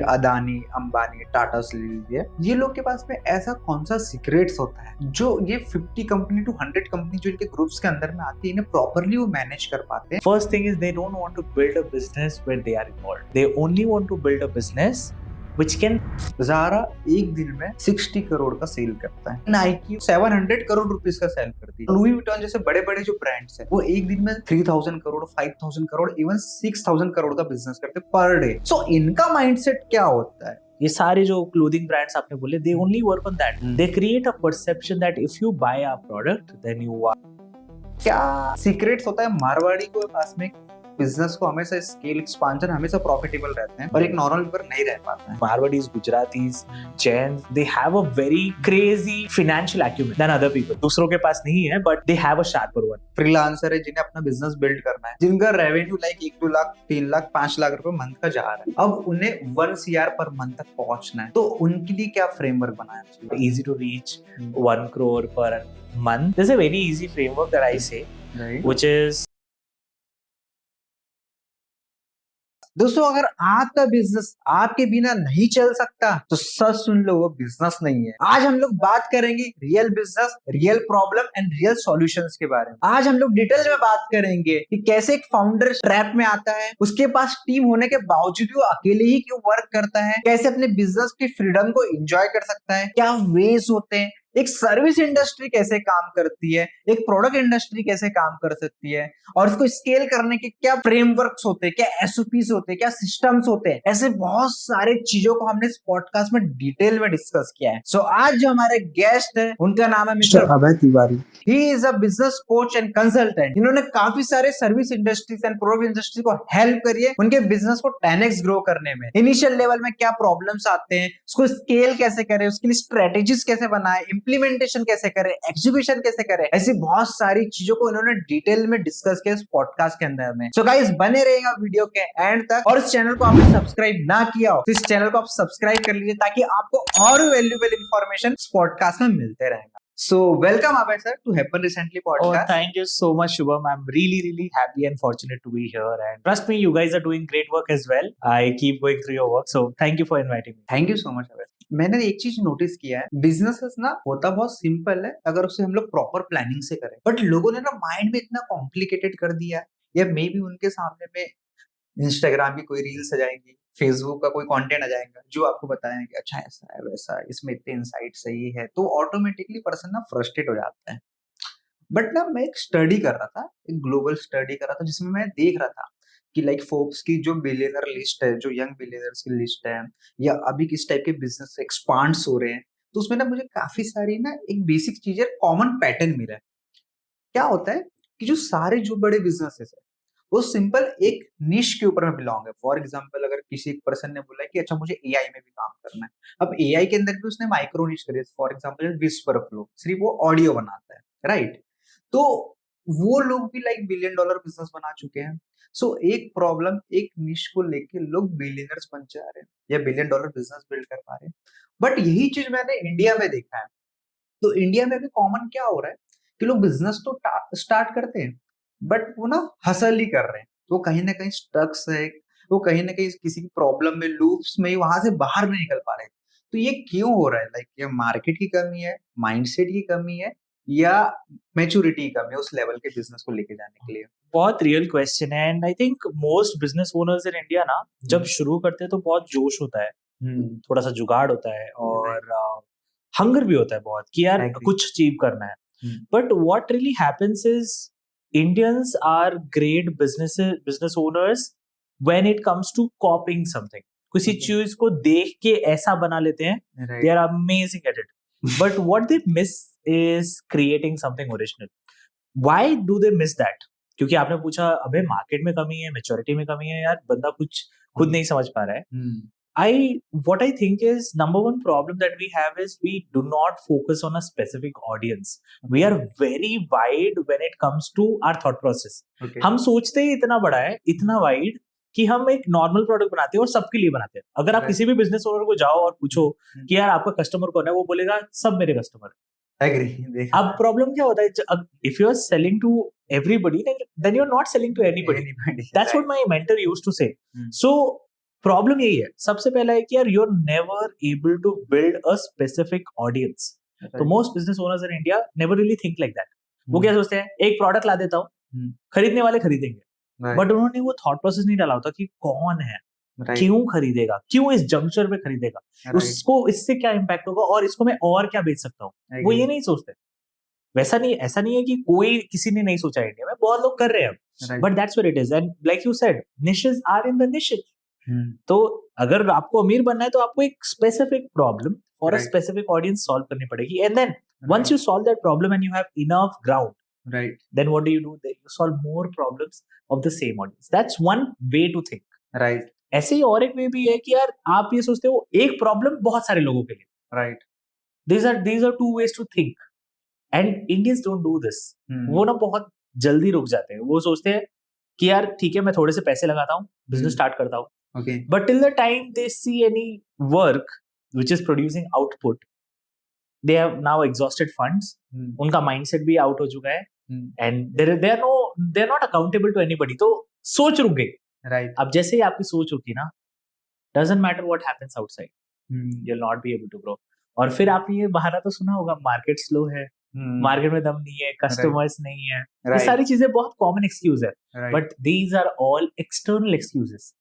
अदानी, अंबानी, टाटा से ले लीजिए, ये लोग के पास में ऐसा कौन सा सीक्रेट्स होता है जो ये 50 कंपनी टू 100 कंपनी जो इनके ग्रुप्स के अंदर में आती है, इन्हें प्रॉपरली वो मैनेज कर पाते हैं। First thing is they don't want to build a business where they are involved. They only want to build a business which can. Zaara एक दिन में 60 करोड़ का सेल करता है, नाइकी 700 करोड़ रुपीस का सेल करती है, लुई विटॉन जैसे बड़े बड़े जो ब्रांड्स हैं वो एक दिन में 3000 करोड़, 5000 करोड़, इवन 6000 करोड़ का बिजनेस करते हैं पर डे। सो इनका माइंडसेट क्या होता है? ये सारे जो क्लोथिंग ब्रांड्स आपने बोले, they only work on that. They create a perception that if you buy our product, then you are. क्या सीक्रेट्स होता है मारवाड़ी के पास में? बिजनेस को हमेशा स्केल एक्सपांशन हमेशा प्रॉफिटेबल रहते हैं और एक नॉर्मल पीपल नहीं रह पाता है। Marwadis, Gujaratis, Jains, they have a very crazy financial acumen than other people. दूसरों के पास नहीं है, but they have a sharper one. Freelancer है जिन्हें अपना बिजनेस बिल्ड करना है, जिनका रेवेन्यू लाइक 1-2 लाख, 3 लाख, 5 लाख रुपए मंथ का जा रहा है, अब उन्हें 1 CR पर मंथ तक पहुंचना है, तो उनके लिए क्या फ्रेमवर्क बनाया चाहिए? Easy to reach 1 crore per month. There's a very easy framework that I say, which is. दोस्तों, अगर आपका बिजनेस आपके बिना नहीं चल सकता तो सच सुन लो, वो बिजनेस नहीं है। आज हम लोग बात करेंगे real business, real problem and real solutions के बारे में। आज हम लोग डिटेल में बात करेंगे कि कैसे एक फाउंडर ट्रैप में आता है, उसके पास टीम होने के बावजूद वो अकेले ही क्यों वर्क करता है, कैसे अपने बिजनेस की फ्रीडम को एंजॉय कर सकता है, क्या वेज होते हैं, एक सर्विस इंडस्ट्री कैसे काम करती है, एक प्रोडक्ट इंडस्ट्री कैसे काम कर सकती है, और इसको स्केल करने के क्या फ्रेमवर्क्स होते हैं, क्या एसओपीस होते हैं, क्या सिस्टम्स होते हैं। ऐसे बहुत सारे चीजों को हमने इस पॉडकास्ट में डिटेल में डिस्कस किया है। सो आज जो हमारे गेस्ट है उनका नाम है mister Abhay Tiwari. He is a business coach and consultant. इन्होंने काफी सारे service industries and product industry को हेल्प करी है उनके बिजनेस को 10x ग्रो करने में। इनिशियल लेवल में क्या प्रॉब्लम्स आते हैं, उसको स्केल कैसे करें, उसके लिए स्ट्रेटेजीज कैसे बनाए, इम्प्लीमेंटेशन कैसे करें, एग्जीक्यूशन कैसे करें, ऐसी बहुत सारी चीजों को इन्होंने डिटेल में डिस्कस किया इस पॉडकास्ट के अंदर में। सो गाइस, बने रहेगा वीडियो के एंड तक, और इस चैनल को आपने सब्सक्राइब ना किया हो तो इस चैनल को आप सब्सक्राइब कर लीजिए ताकि आपको और वैल्यूएबल इंफॉर्मेशन इस पॉडकास्ट में मिलते रहेगा। So welcome Abhay sir to Happen Recently podcast. Oh, thank you so much, Shubham. I'm really happy and fortunate to be here. And trust me, you guys are doing great work as well. I keep going through your work. So thank you for inviting me. Thank you so much Abhay. मैंने एक चीज notice किया है, business ना होता बहुत simple है अगर उसे हम लोग प्रॉपर प्लानिंग से करें, बट लोगों ने ना माइंड में इतना कॉम्प्लिकेटेड कर दिया है, या मे बी उनके सामने में इंस्टाग्राम की कोई रील्स आ जाएंगी, फेसबुक का कोई कंटेंट आ जाएगा जो आपको बताएंगे कि अच्छा ऐसा है वैसा है, इसमें इतने इनसाइट सही है, तो ऑटोमेटिकली पर्सन ना फ्रस्ट्रेट हो जाता है। बट ना मैं एक स्टडी कर रहा था, एक ग्लोबल स्टडी कर रहा था, जिसमें मैं देख रहा था कि लाइक फोर्ब्स की जो बिलियनर लिस्ट है, जो यंग बिलियनर्स की लिस्ट है, या अभी किस टाइप के बिजनेस एक्सपांड्स हो रहे हैं, तो उसमें ना मुझे काफी सारी ना एक बेसिक चीजें कॉमन पैटर्न मिला है। क्या होता है कि जो सारे जो बड़े बिजनेसेस है वो सिंपल एक निश के ऊपर में बिलोंग है। फॉर एग्जांपल, अगर किसी एक पर्सन ने बोला कि अच्छा मुझे एआई में भी काम करना है, अब एआई के अंदर भी उसने माइक्रो निश करी, फॉर एग्जांपल विस्पर फ्लो, सिर्फ वो ऑडियो बनाता है, राइट? तो वो लोग भी लाइक $1 बिलियन बिजनेस बना चुके हैं। सो एक प्रॉब्लम, एक निश को लेके लोग बिलियनर्स बन जा रहे हैं या $1 बिलियन बिजनेस बिल्ड कर पा रहे हैं। बट यही चीज मैंने इंडिया में देखा है। तो इंडिया में भी कॉमन क्या हो रहा है कि लोग बिजनेस तो स्टार्ट करते हैं बट वो ना हसल ही कर रहे हैं, वो कहीं ना कहीं स्टक्स है, वो कहीं ना कहीं किसी की प्रॉब्लम में, लूप्स में, वहां से बाहर नहीं निकल पा रहे। तो ये क्यों हो रहा है? लाइक ये मार्केट की कमी है, माइंडसेट की कमी है, या मैच्योरिटी की कमी है उस लेवल के बिजनेस को लेके जाने के लिए? बहुत रियल क्वेश्चन है, and I think most business owners in India ना जब शुरू करते हैं तो बहुत जोश होता है, थोड़ा सा जुगाड़ होता है, और हंगर भी होता है बहुत कि यार कुछ अचीव करना है। But what really happens is Indians are great business owners when it comes to copying something. किसी चीज को देख के ऐसा बना लेते हैं, they are amazing at it. But what they miss is creating something original. Why do they miss that? क्योंकि आपने पूछा अबे मार्केट में कमी है, मैच्योरिटी में कमी है, यार बंदा कुछ खुद नहीं समझ पा रहा है। What I think is number one problem that we have is we do not focus on a specific audience. We are very wide when it comes to our thought process. हम सोचते ही इतना बड़ा है, इतना वाइड कि हम एक normal product बनाते हैं और सबके लिए बनाते हैं। अगर आप किसी भी बिजनेस ओनर को जाओ और पूछो कि यार आपका कस्टमर कौन है, वो बोलेगा सब मेरे कस्टमर है। Agree. अब प्रॉब्लम क्या होता है, if you are selling to everybody, then you're not selling to anybody. That's what my mentor used to say. So problem यही है, सबसे पहला है कि यार you are never able to build a specific audience. तो most business owners in India never really think like that. वो क्या सोचते हैं, एक प्रोडक्ट ला देता हूँ, खरीदने वाले खरीदेंगे, बट उन्होंने वो थॉट प्रोसेस नहीं डाला होता कि कौन है, क्यों खरीदेगा, क्यों इस जंक्चर पे खरीदेगा, उसको इससे क्या इम्पैक्ट होगा और इसको मैं और क्या बेच सकता हूँ. वो ये नहीं सोचते. वैसा नहीं, ऐसा नहीं है कि कोई किसी ने नहीं सोचा इंडिया में, बहुत लोग कर रहे हैं, but that's where it is. And like you said, niches are in the niches. तो अगर आपको अमीर बनना है तो आपको एक specific problem for a specific audience solve करनी पड़ेगी. And then once you solve that problem and you have enough ground, then what do? You solve more problems of the same audience. That's one way to think. ऐसे ही और एक वे भी है कि यार आप ये सोचते हो एक प्रॉब्लम बहुत सारे लोगों के लिए. These are two ways to think. And Indians don't do this. वो ना बहुत जल्दी रुक जाते हैं. वो सोचते हैं कि यार ठीक है, मैं थोड़े से पैसे लगाता हूँ, बिजनेस स्टार्ट करता हूँ, but till the time they see any work which is producing output, they have now exhausted funds. उनका mindset भी out हो चुका है, and they're not accountable to anybody. तो सोच रुक गई. अब जैसे ही आपकी सोच रुकी ना, doesn't matter what happens outside, you'll not be able to grow. और फिर आपने ये बहाना तो सुना होगा, मार्केट स्लो है, मार्केट में दम नहीं है, कस्टमर्स नहीं है, ये सारी चीजें बहुत कॉमन एक्सक्यूज है, but these are all external excuses.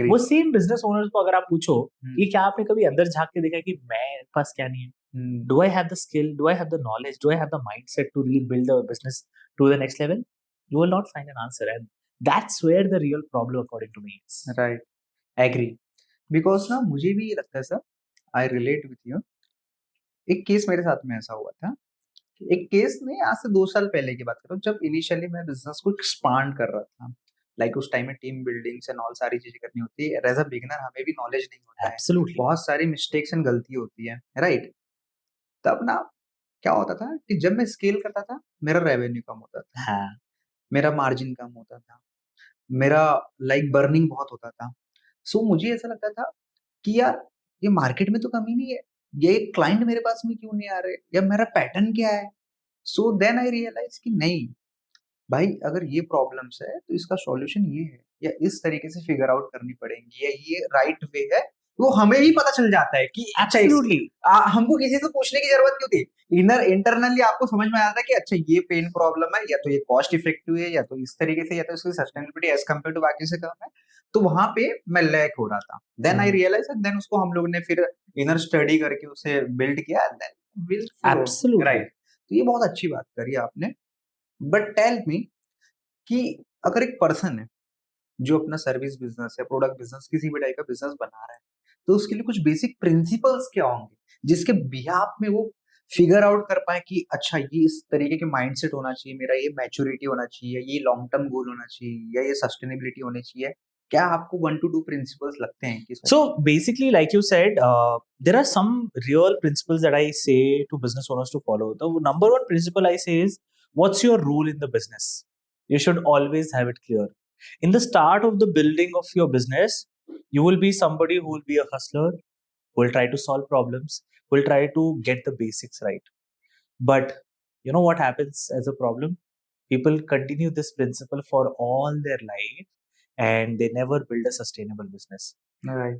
वो सेम बिजनेस ओनर्स को अगर आप पूछो कि क्या आपने कभी अंदर झांक के देखा कि मेरे पास क्या नहीं है, do I have the skill, do I have the knowledge, do I have the mindset to really build the business to the next level? You will not find an answer, and that's where the real problem according to me is. Right, agree. Because ना मुझे भी ये लगता है sir, I relate with you. एक case मेरे साथ में ऐसा हुआ था, एक केस नहीं, आज से 2 साल पहले की बात कर रहा हूँ, जब इनिशियली मैं बिजनेस को एक्सपांड कर रहा था. लाइक उस टाइम में टीम बिल्डिंग्स एंड ऑल सारी चीजें करनी होती है. एज अ बिगिनर हमें भी नॉलेज नहीं होता है, Absolutely. बहुत सारी मिस्टेक्स एंड गलती होती है, राइट. तब ना क्या होता था कि जब मैं स्केल करता था, मेरा रेवेन्यू कम होता था, हाँ. मेरा मार्जिन कम होता था, मेरा लाइक बर्निंग बहुत होता था. सो मुझे ऐसा लगता था कि यार ये मार्केट में तो कमी नहीं है, ये क्लाइंट मेरे पास में क्यों नहीं आ रहे, या मेरा पैटर्न क्या है. सो देन आई रियलाइज कि नहीं भाई, अगर ये प्रॉब्लम्स है तो इसका सॉल्यूशन ये है, या इस तरीके से फिगर आउट करनी पड़ेंगी, या ये राइट वे है. वो हमें भी पता चल जाता है कि अच्छा हमको किसी से पूछने की जरूरत क्यों थी. इंटरनली आपको समझ में आता है कि अच्छा ये पेन प्रॉब्लम है, या तो ये कॉस्ट इफेक्टिव है, या तो इस तरीके से, या तो इसकी सस्टेनेबिलिटी एज कम्पेयर टू बाकी से कम है. तो वहां पे मैं लैक हो रहा था. देन आई रियलाइज, देन उसको हम लोग ने फिर इनर स्टडी करके उसे बिल्ड किया. Then will Absolutely. राइट. तो ये बहुत अच्छी बात करी आपने. बट टेल मी कि अगर एक पर्सन है जो अपना सर्विस बिजनेस या प्रोडक्ट बिजनेस किसी भी टाइप का बिजनेस बना रहा है, तो उसके लिए कुछ बेसिक प्रिंसिपल्स क्या होंगे जिसके बिहाफ में वो फिगर आउट कर पाए कि अच्छा ये इस तरीके के माइंडसेट होना चाहिए, मेरा ये मैच्योरिटी होना चाहिए, ये लॉन्ग टर्म गोल होना चाहिए, या ये सस्टेनेबिलिटी होनी चाहिए. क्या आपको 1 to 2 प्रिंसिपल्स लगते हैं कि So basically, like you said, there are some real principles that I say to business owners to follow. The number one principle I say is, what's your role in the business? You should always have it clear. In the start of the building of your business, you will be somebody who will be a hustler, who will try to solve problems, who will try to get the basics right. But you know what happens as a problem? People continue this principle for all their life, and they never build a sustainable business. right.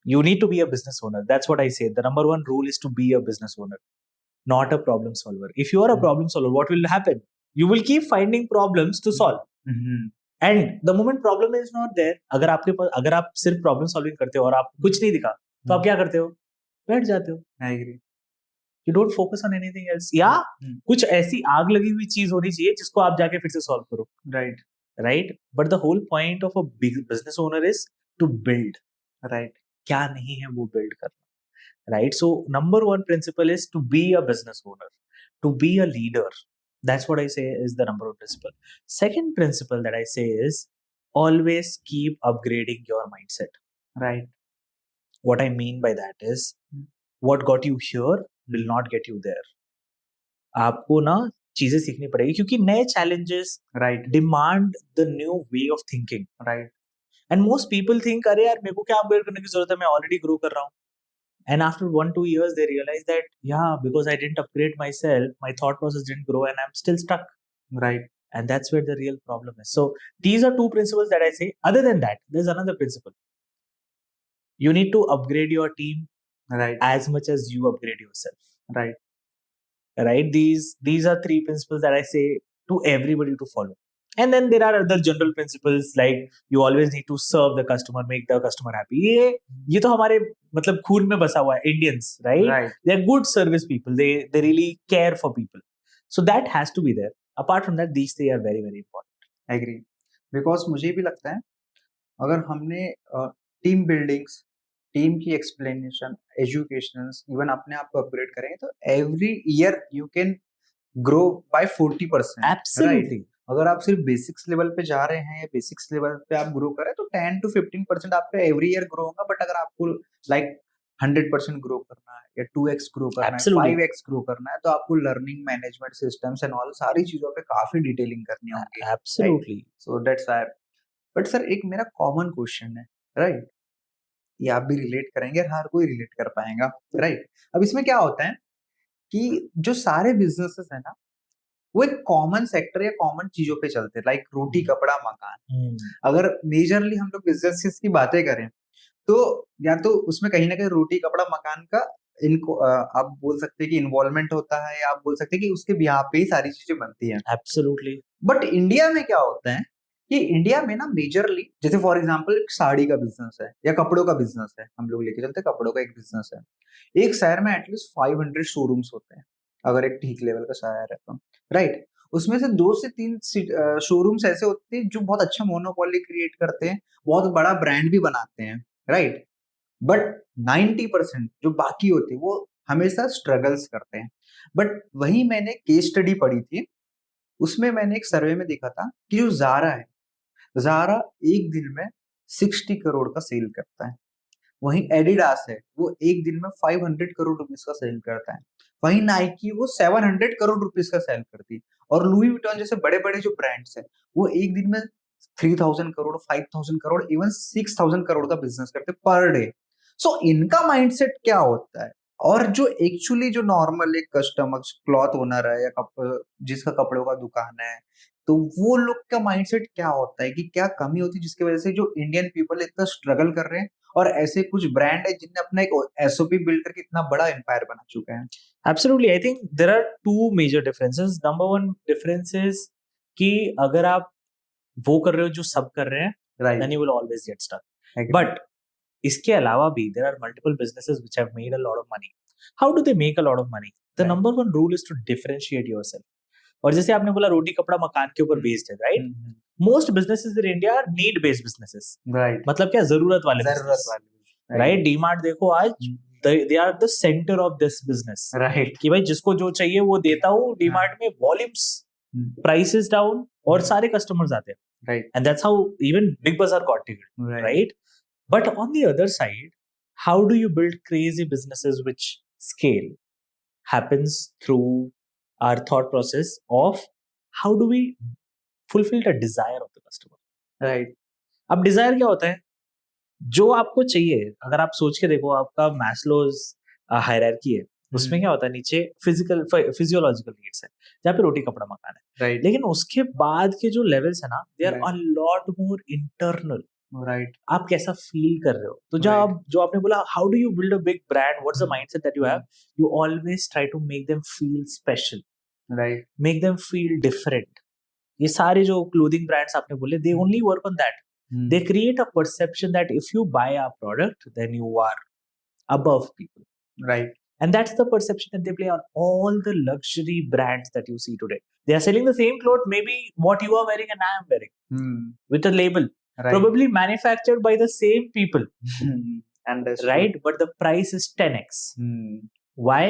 You need to be a business owner. That's what I say. The number one rule is to be a business owner, not a problem solver. If you are a problem solver, what will happen? You will keep finding problems to solve. And the moment problem is not there, अगर आप सिर्फ problem solving करते हो और आप कुछ नहीं दिखा, तो आप क्या करते हो? बैठ जाते हो. I agree. You don't focus on anything else. या कुछ ऐसी आग लगी हुई चीज होनी चाहिए जिसको आप जाके फिर से सॉल्व करो. Right? But the whole point of a big business owner is to build. Right. क्या नहीं है वो build करना. Right? So number one principle is to be a business owner, to be a leader. That's what I say is the number one principle. Second principle that I say is always keep upgrading your mindset. Right. What I mean by that is what got you here will not get you there. आपको ना चीजें सीखनी पड़ेगी क्योंकि नए challenges demand the new way of thinking. Right. And most people think, अरे यार मेरे को क्या upgrade करने की जरूरत है, मैं already grow कर रहा हूँ. And after 1-2 years, they realize that, yeah, because I didn't upgrade myself, my thought process didn't grow and I'm still stuck. Right. And that's where the real problem is. So these are two principles that I say. Other than that, there's another principle. you need to upgrade your team Right. as much as you upgrade yourself. Right. Right? These are three principles that I say to everybody to follow. And then there are other general principles like you always need to serve the customer, make the customer happy. ये तो हमारे मतलब खून में बसा हुआ है, Indians, right? Right. They're good service people. They really care for people. So that has to be there. Apart from that, these three are very, very important. I agree. Because मुझे भी लगता है अगर हमने टीम बिल्डिंग्स, टीम की explanation, education, even अपने आप को अपग्रेड करेंगे तो every year you can grow by 40%. Absolutely. अगर आप सिर्फ बेसिक्स लेवल पे जा रहे हैं या बेसिक्स लेवल पे आप ग्रो करें तो 10 to 15% आपका एवरी ईयर ग्रो होगा. बट अगर आपको लाइक 100% ग्रो करना है या 2x ग्रो करना है, Absolutely. 5x ग्रो करना है तो आपको learning management systems and all सारी चीजों पे काफी डिटेलिंग करनी होगी. Absolutely. So that's why. But sir एक मेरा कॉमन क्वेश्चन है, राइट? ये आप भी रिलेट करेंगे और हर कोई रिलेट कर पाएगा, राइट? अब इसमें क्या होता है कि जो सारे बिजनेसेस है ना वो एक कॉमन सेक्टर या कॉमन चीजों पे चलते हैं, लाइक रोटी कपड़ा मकान. अगर मेजरली हम लोग बिजनेसेस की बातें करें तो या तो उसमें कहीं ना कहीं रोटी कपड़ा मकान का इनको आप बोल सकते हैं कि इन्वॉल्वमेंट होता है, या आप बोल सकते हैं कि उसके बिहाफ पे ही सारी चीजें बनती हैं. Absolutely. बट इंडिया में क्या होता है कि इंडिया में ना मेजरली जैसे फॉर एग्जांपल एक साड़ी का बिजनेस है या कपड़ों का बिजनेस है, हम लोग लेके चलते हैं कपड़ों का एक बिजनेस है. एक शहर में एटलीस्ट 500 शोरूम्स होते हैं अगर एक ठीक लेवल का शहर है तो, राइट? उसमें से 2 से 3 शोरूम्स ऐसे होते हैं जो बहुत अच्छा मोनोपोली क्रिएट करते हैं, बहुत बड़ा ब्रांड भी बनाते हैं, राइट? बट 90% जो बाकी होते हैं वो हमेशा स्ट्रगल्स करते हैं. बट वही मैंने केस स्टडी पढ़ी थी, उसमें मैंने एक सर्वे में देखा था कि जो ज़ारा है, ज़ारा एक दिन में 60 करोड़ का सेल करता है. वहीं एडिडास है वो एक दिन में 500 करोड़ रुपीस का सेल करता है. वहीं नाइकी वो 700 करोड़ रुपीस का सेल करती है. और लुई विटॉन जैसे बड़े बड़े जो ब्रांड्स हैं वो एक दिन में 3000 करोड़, 5000 करोड़, इवन 6000 करोड़ का बिजनेस करते हैं पर डे. सो इनका माइंडसेट क्या होता है? और जो एक्चुअली जो नॉर्मल एक कस्टमर क्लॉथ ओनर है या जिसका कपड़ों का दुकान है तो वो लोग का माइंडसेट क्या होता है कि क्या कमी होती है जिसकी वजह से जो इंडियन पीपल इतना स्ट्रगल कर रहे हैं और ऐसे कुछ ब्रांड है जिनने अपना एक एसओपी बिल्ड करके इतना बड़ा एम्पायर बना चुका है. Absolutely. I think there are two major differences. Number one difference is कि अगर आप वो कर रहे हो जो सब कर रहे हैं, right? then you will always get stuck. But इसके अलावा भी there are multiple businesses which have made a lot of money. How do they make a lot of money? The Right. number one rule is to differentiate yourself. और जैसे आपने बोला रोटी कपड़ा मकान के ऊपर based है, right? Most businesses in India are need based businesses. Right. मतलब क्या जरूरत वाले जरूरत business. वाले, Right? DMart देखो आज they are the center of this business. Right. कि भाई जिसको जो चाहिए वो देता हूँ. DMart में volumes, prices down और सारे customers आते हैं. Right. And that's how even Big Bazaar got it, right? But on the other side, how do you build crazy businesses which scale? Happens through our thought process of how do we fulfill the desire of the customer. Right. अब desire क्या होता है? जो आपको चाहिए, अगर आप सोच के देखो आपका Maslow's हायरार्की है, उसमें क्या होता है नीचे फिजियोलॉजिकल नीड्स है जहाँ पे रोटी कपड़ा मकान है, राइट. लेकिन उसके बाद के जो लेवल्स है ना they are a lot more internal. Right. आप कैसा फील कर रहे हो. तो जो आपने बोला how do you build a big brand, what's the mindset that you have, you always try to make them feel special, right. Make them feel different. ये सारे जो क्लोथिंग ब्रांड्स आपने बोले they only work on that. They create a perception that if you buy our product, then you are above people. Right. And that's the perception that they play on all the luxury brands that you see today. They are selling the same cloth, maybe what you are wearing and I am wearing, with a label, right. Probably manufactured by the same people, and right? But the price is 10x. Why?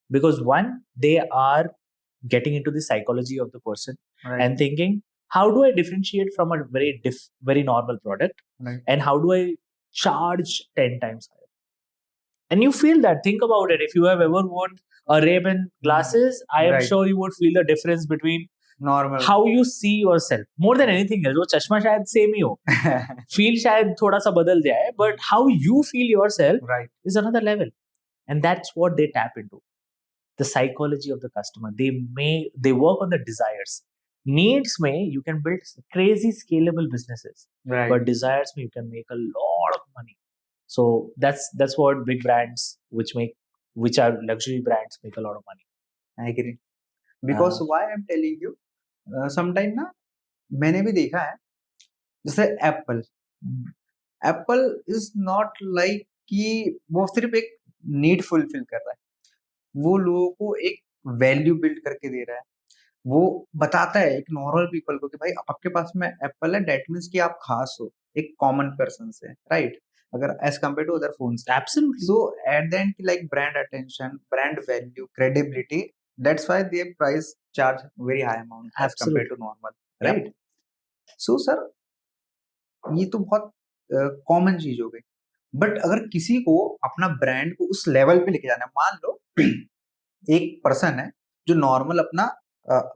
Because one, they are getting into the psychology of the person, right, and thinking, how do I differentiate from a very normal product, right, and how do I charge 10 times higher? And you feel that. Think about it. If you have ever worn a Ray-Ban glasses, I am right. sure you would feel the difference between normal how you see yourself more than anything else. वो चश्मा शायद same ही हो, feel शायद थोड़ा सा बदल जाए, but how you feel yourself, right, is another level. And that's what they tap into. The psychology of the customer. They work on the desires. Needs में you can build crazy scalable businesses, right, but desires में you can make a lot of money. So that's what big brands which are luxury brands make a lot of money. I agree. Because why I'm telling you, sometime ना मैंने भी देखा है, जैसे Apple is not like कि वो सिर्फ एक नीड फुलफिल कर रहा है, वो लोगों को एक वैल्यू बिल्ड करके दे रहा है। वो बताता है एक नॉर्मल पीपल को कि भाई आपके पास में एप्पल है, दैट मीन्स कि आप खास हो एक कॉमन पर्सन से, राइट? अगर as compare to other phones. Absolutely. So at the end like brand attention, brand value, credibility, that's why they price charge very high amount as compare to normal, right? So sir ये तो बहुत common चीज हो गई। But अगर किसी को अपना ब्रांड को उस लेवल पे लेके जाना है, मान लो एक पर्सन है जो नॉर्मल अपना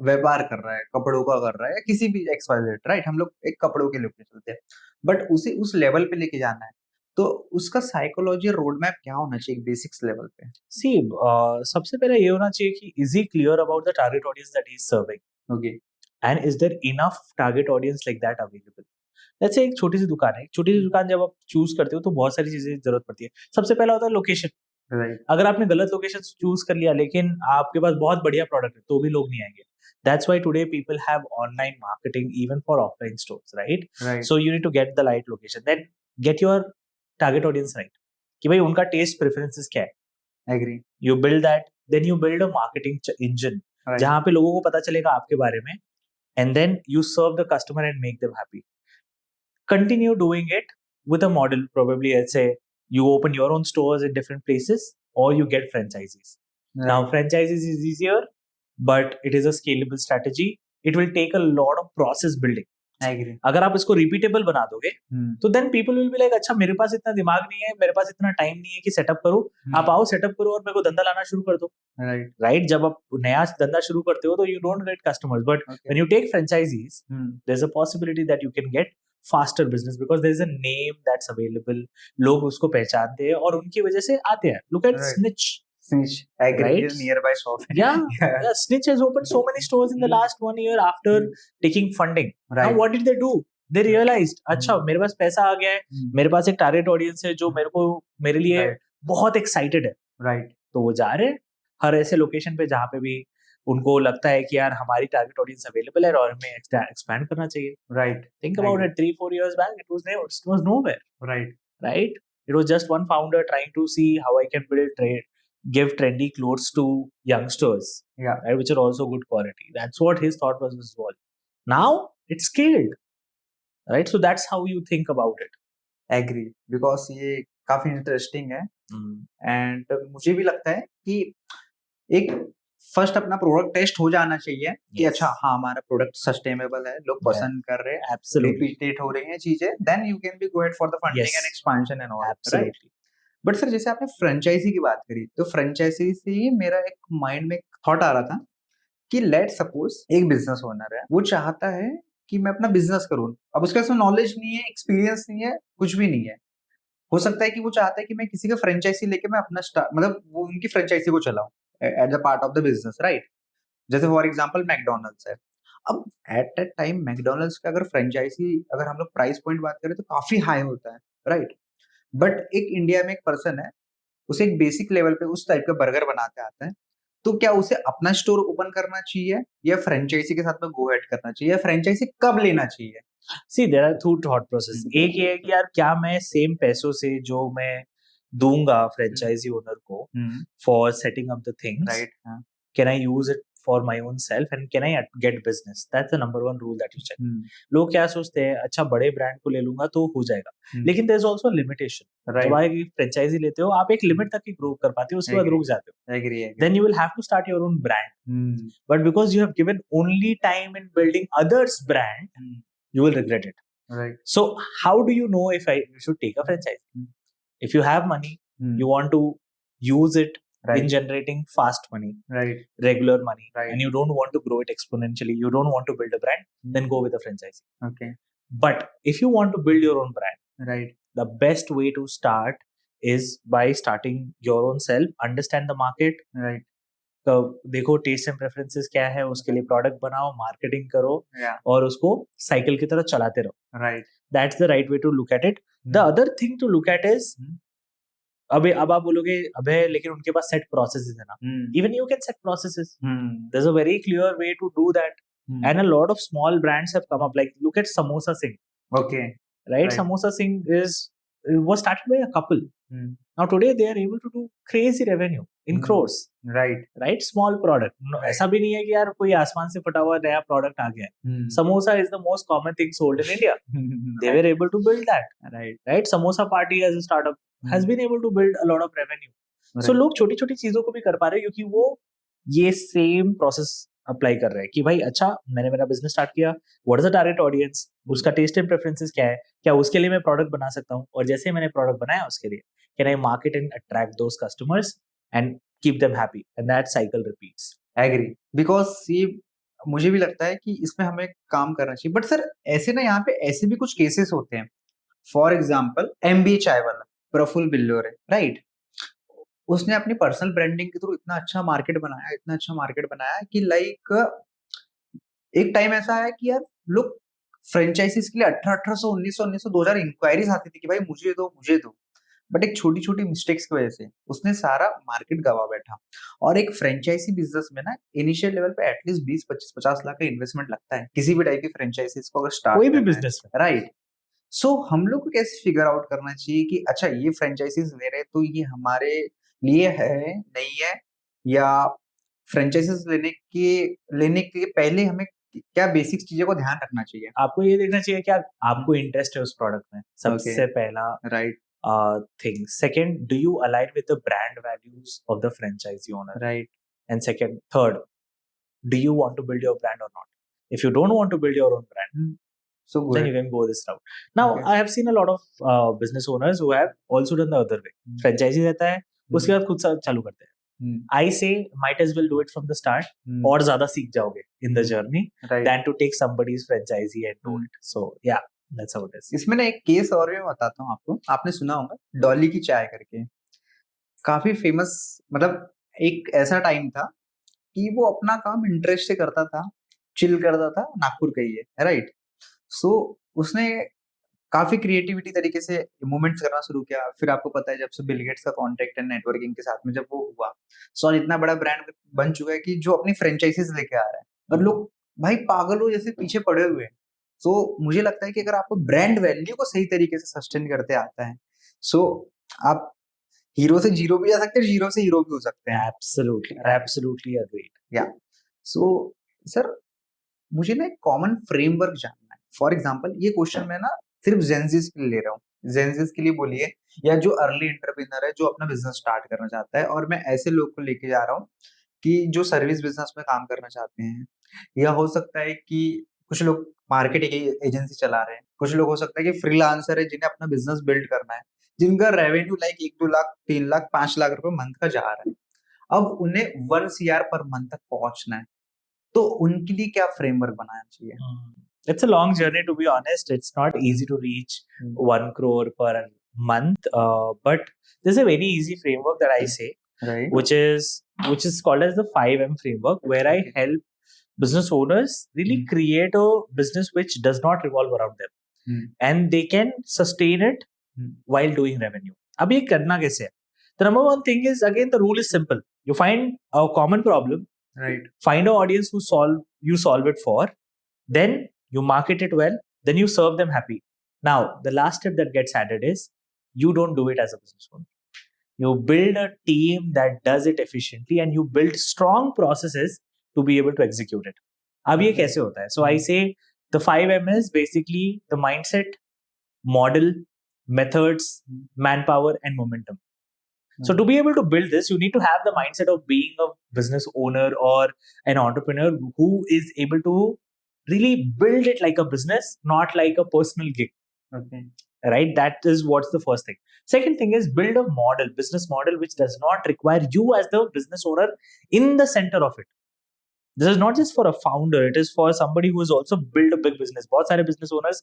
व्यापार कर रहा है, कपड़ों का कर रहा है, या किसी भी XYZ, राइट? हम लोग एक कपड़ों के लेके चलते हैं, बट उसे उस लेवल पे लेके जाना है, तो उसका साइकोलॉजी रोड मैप क्या होना चाहिए बेसिक्स लेवल पे? See, सबसे पहले ये होना चाहिए कि is he clear about the target audience that he is serving? Okay, And is there enough target audience like that available? Let's say एक छोटी सी दुकान है, एक छोटी सी दुकान जब आप चूज करते हो तो बहुत सारी चीजें की जरूरत पड़ती है। सबसे पहला होता है लोकेशन। राइट, अगर आपने गलत लोकेशन चूज कर लिया लेकिन आपके पास बहुत बढ़िया प्रोडक्ट है तो भी लोग नहीं आएंगे। That's why today people have online marketing even for offline stores, right? Right, So you need to get the right location, then get your target audience right. कि भाई उनका टेस्ट प्रेफरेंसेस क्या है। Agree, You build that, then you build a marketing engine right, जहाँ पे लोगों को पता चलेगा आपके बारे में, and then you serve the customer and make them happy. Continue doing it with a model. Probably, let's say you open your own stores in different places, or you get franchisees. Now, franchises is easier, but it is a scalable strategy. It will take a lot of process building. Agree, अगर आप इसको repeatable बना दोगे तो then people will be like अच्छा मेरे पास इतना दिमाग नहीं है, मेरे पास इतना टाइम नहीं है कि सेटअप करूं। आप आओ सेटअप करो और मेरे को धंधा लाना शुरू कर दो, राइट, राइट? जब आप नया धंधा शुरू करते हो तो you don't get customers, but when you take franchisees there is a possibility that you can get faster business because there is a name that's available, लोग उसको पहचानते हैं और उनकी वजह से आते हैं। Look at snitch, Snitch, agree, right? is nearby shop. Yeah, Snitch has opened so many stores in the last 1 year after taking funding. Now Right. what did they do? They realized अच्छा मेरे पास पैसा आ गया है, मेरे पास एक target audience है जो मेरे लिए Right. बहुत एक्साइटेड है, राइट, तो वो जा रहे हैं हर ऐसे लोकेशन पे जहाँ पे भी उनको लगता है कि यार हमारी टारगेट ऑडियंस अवेलेबल है और हमें एक्सपैंड करना चाहिए। Right, Think about it, 3-4 years back it was nowhere, right, right? It was just one founder trying to see how I can give trendy clothes to youngsters, या, right, which are also good quality. That's what his thought process was. Now it's scaled, right? So that's how you think about it. Agree, because ये काफी interesting है। And मुझे भी लगता है कि एक फर्स्ट अपना प्रोडक्ट टेस्ट हो जाना चाहिए कि Yes. अच्छा हाँ हमारा प्रोडक्ट सस्टेनेबल है, लोग पसंद कर रहे हैं, Absolutely. रिपीटेड हो रही हैं चीजें, then you can be go ahead for the funding Yes. And expansion and all, right? Absolutely. But sir जैसे आपने फ्रेंचाइजी की बात करी, तो फ्रेंचाइजी से ही मेरा एक माइंड में थॉट आ रहा था कि लेट सपोज एक बिजनेस ओनर है, वो चाहता है कि मैं अपना बिजनेस करूं, अब उसके पास नॉलेज नहीं है, एक्सपीरियंस नहीं है, कुछ भी नहीं है। हो सकता है कि वो चाहता है कि मैं किसी का फ्रेंचाइजी लेके मैं अपना मतलब वो उनकी फ्रेंचाइजी को चलाऊं at the part of the business, right? जैसे फॉर एग्जांपल मैकडोनल्ड्स है। अब एट दैट टाइम मैकडोनल्ड्स का अगर फ्रेंचाइजी, अगर हम लोग प्राइस पॉइंट बात करें तो काफी हाई होता है, राइट? बट एक इंडिया में एक पर्सन है, उसे एक बेसिक लेवल पे उस टाइप का बर्गर बनाते आता है, तो क्या उसे अपना स्टोर ओपन करना चाहिए या फ्रेंचाइजी के साथ में गो एड करना चाहिए, या फ्रेंचाइजी कब लेना चाहिए? See, there are two thought process. एक ये है कि यार क्या मैं सेम पैसों से जो मैं दूंगा फ्रेंचाइजी ओनर को for setting up the things, right, हाँ, can I use it for my own self and can I get business? That's the number one rule that you check. लोग क्या सोचते हैं अच्छा बड़े ब्रांड को ले लूंगा तो हो जाएगा, लेकिन there is also a limitation. जब आप एक फ्रेंचाइजी लेते हो आप एक लिमिट तक ही ग्रो कर पाते हो, उसके बाद रुक जाते हो, agree, then you will have to start your own brand. But because you have given only time in building others brand, you will regret it. Right, So how do you know if you should take a franchise? If you have money, you want to use it in right, generating fast money, right, regular money, Right. and you don't want to grow it exponentially, you don't want to build a brand, then go with a franchise. Okay, But if you want to build your own brand, right, the best way to start is by starting your own self, understand the market, right, तो देखो test and preferences क्या है, उसके लिए product बनाओ, marketing करो या, और उसको साइकिल की तरह चलाते रहो. Right, That's the right way to look at it. The other thing to look at is अब आप बोलोगे अबे लेकिन उनके पास सेट प्रोसेसेस है ना. Even you can set processes. There's a very clear way to do that. And a lot of small brands have come up. Like look at Samosa Singh. Okay. Right? Right. Samosa Singh was started by a couple. Now today they are able to do crazy revenue in crores. Right. Right? Small product. No, Right. ऐसा भी नहीं है कि यार कोई आसमान से फटा हुआ नया प्रोडक्ट आ गया है. Samosa is the most common thing sold in India. They were able to build that. Right. Right? Samosa Party as a startup has been able to build a lot of revenue. Right. So लोग छोटी छोटी चीजों को भी कर पा रहे हैं क्योंकि वो ये सेम प्रोसेस अप्लाई कर रहे हैं कि भाई अच्छा मैंने मेरा बिजनेस स्टार्ट किया, what is the target audience, उसका टेस्ट एंड प्रेफरेंसेस क्या है, क्या उसके लिए मैं प्रोडक्ट बना सकता हूँ, और जैसे मैंने प्रोडक्ट बनाया उसके लिए can I market and attract those customers and keep them happy and that cycle repeats. Agree, because ये मुझे भी लगता है कि इसमें हमें काम करना चाहिए. बट सर ऐसे ना यहाँ पे ऐसे भी कुछ केसेस होते हैं. फॉर एग्जाम्पल MBA चाय वाला प्रफुल्ल बिल्लोरे, राइट, उसने अपनी पर्सनल ब्रांडिंग के थ्रू इतना अच्छा मार्केट बनाया कि लाइक एक टाइम ऐसा आया कि यार लोग फ्रेंचाइजीज के लिए 1800 1900 2000 इंक्वायरीज आती थी कि भाई मुझे दो. बट एक छोटी छोटी मिस्टेक्स की वजह से उसने सारा मार्केट गवा बैठा. और एक फ्रेंचाइजी बिजनेस में ना इनिशियल लेवल पे एटलीस्ट 20-25-50 लाख का इन्वेस्टमेंट लगता है किसी भी टाइप की फ्रेंचाइजीज को अगर स्टार्ट कोई भी बिजनेस में, राइट. सो हम लोग को कैसे फिगर आउट करना चाहिए कि अच्छा ये फ्रेंचाइजीज ले रहे तो ये हमारे लिए है नहीं है, या फ्रेंचाइजीज लेने के पहले हमें क्या बेसिक चीजों को ध्यान रखना चाहिए. आपको ये देखना चाहिए कि आपको इंटरेस्ट है उस प्रोडक्ट में, सबसे पहला right thing. Second, do you align with the brand values of the franchisee owner? Right. And third, do you want to build your brand or not? If you don't want to build your own brand, so good. then you can go this route. Now, I have seen a lot of business owners who have also done the other way. Franchisee रहता है, उसके बाद खुद चालू करते हैं. I say might as well do it from the start. और ज़्यादा सीख जाओगे in the journey than to take somebody's franchisee and do it. So yeah. That's how it is. इसमें ना एक केस और मैं बताता हूँ आपको, आपने सुना होगा डॉली की चाय करके, काफी फेमस. मतलब एक ऐसा टाइम था कि वो अपना काम इंटरेस्ट से करता था, चिल करता था, नागपुर का ही है, राइट. सो उसने काफी क्रिएटिविटी तरीके से मूवमेंट्स करना शुरू किया. फिर आपको पता है जब से बिल गेट्स का कॉन्टेक्ट एंड नेटवर्किंग के साथ में जब वो हुआ, सो इतना बड़ा ब्रांड बन चुका है कि जो अपनी फ्रेंचाइजीज लेके आ रहा है और लोग भाई पागलों जैसे पीछे पड़े हुए हैं. सो मुझे लगता है कि अगर आपको ब्रांड वैल्यू को सही तरीके से सस्टेन करते आता है, सो आप हीरो से जीरो भी जा सकते हैं, जीरो से हीरो भी हो सकते हैं. Absolutely agreed. या सो सर मुझे ना एक कॉमन फ्रेमवर्क जानना है. फॉर एग्जांपल ये क्वेश्चन मैं ना सिर्फ जेनजीज के लिए ले रहा हूँ, जेनजीज के लिए बोलिए या जो अर्ली एंटरप्रेन्योर है जो अपना बिजनेस स्टार्ट करना चाहता है, और मैं ऐसे लोग को लेके जा रहा हूँ कि जो सर्विस बिजनेस में काम करना चाहते हैं, या हो सकता है कि कुछ लोग मार्केटिंग एजेंसी चला रहे हैं, कुछ लोग हो सकता है कि फ्रीलांसर है जिन्हें अपना बिजनेस बिल्ड करना है, जिनका रेवेन्यू लाइक 1-2 लाख 3 लाख 5 लाख रुपए मंथ का जा रहा है. अब उन्हें 1 CR पर मंथ तक पहुंचना है, तो उनके लिए क्या फ्रेमवर्क बनाना चाहिए? It's a long journey, to be honest. It's not easy to reach 1 crore per month, but there's a very easy framework that I say, right, which is called as the 5M framework, where I help business owners really create a business which does not revolve around them, and they can sustain it while doing revenue. अब ये करना कैसे है? The number one thing is, again, the rule is simple. You find a common problem, right, find an audience who you solve it for, then you market it well, then you serve them happy. Now, the last step that gets added is you don't do it as a business owner. You build a team that does it efficiently, and you build strong processes to be able to execute it. अब ये कैसे होता है? So I say the 5M is basically the mindset, model, methods, manpower, and momentum. So to be able to build this, you need to have the mindset of being a business owner or an entrepreneur who is able to really build it like a business, not like a personal gig. Okay. Right? That is what's the first thing. Second thing is build a model, business model, which does not require you as the business owner in the center of it. This is not just for a founder. It is for somebody who has also built a big business. बहुत सारे business owners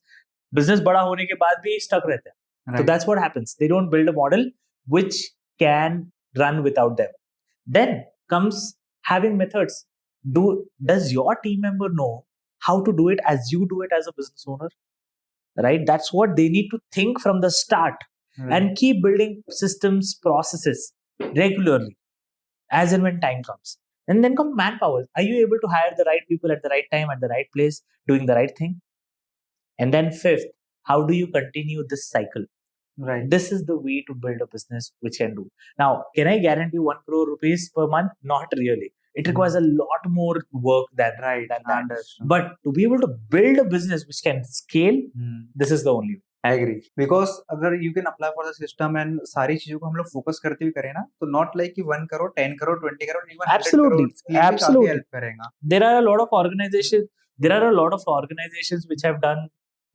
business बड़ा होने के बाद भी stuck रहते हैं. Right. So that's what happens. They don't build a model which can run without them. Then comes having methods. Does your team member know how to do it as you do it as a business owner? Right? That's what they need to think from the start. and keep building systems, processes regularly as and when time comes. And then come manpower. Are you able to hire the right people at the right time, at the right place, doing the right thing? And then fifth, how do you continue this cycle? Right. This is the way to build a business which can do. Now, can I guarantee 1 crore rupees per month? Not really. It requires a lot more work than Right. that. Understand. But to be able to build a business which can scale, this is the only way. I agree. Because अगर you can apply for the system and सारी चीजों को हम लोग focus करते हुए करें ना, तो not like कि 1 crore, 10 crore, 20 crore, even 100 Absolutely. crores, ये भी काफी Absolutely. help करेगा. There are a lot of organizations which have done,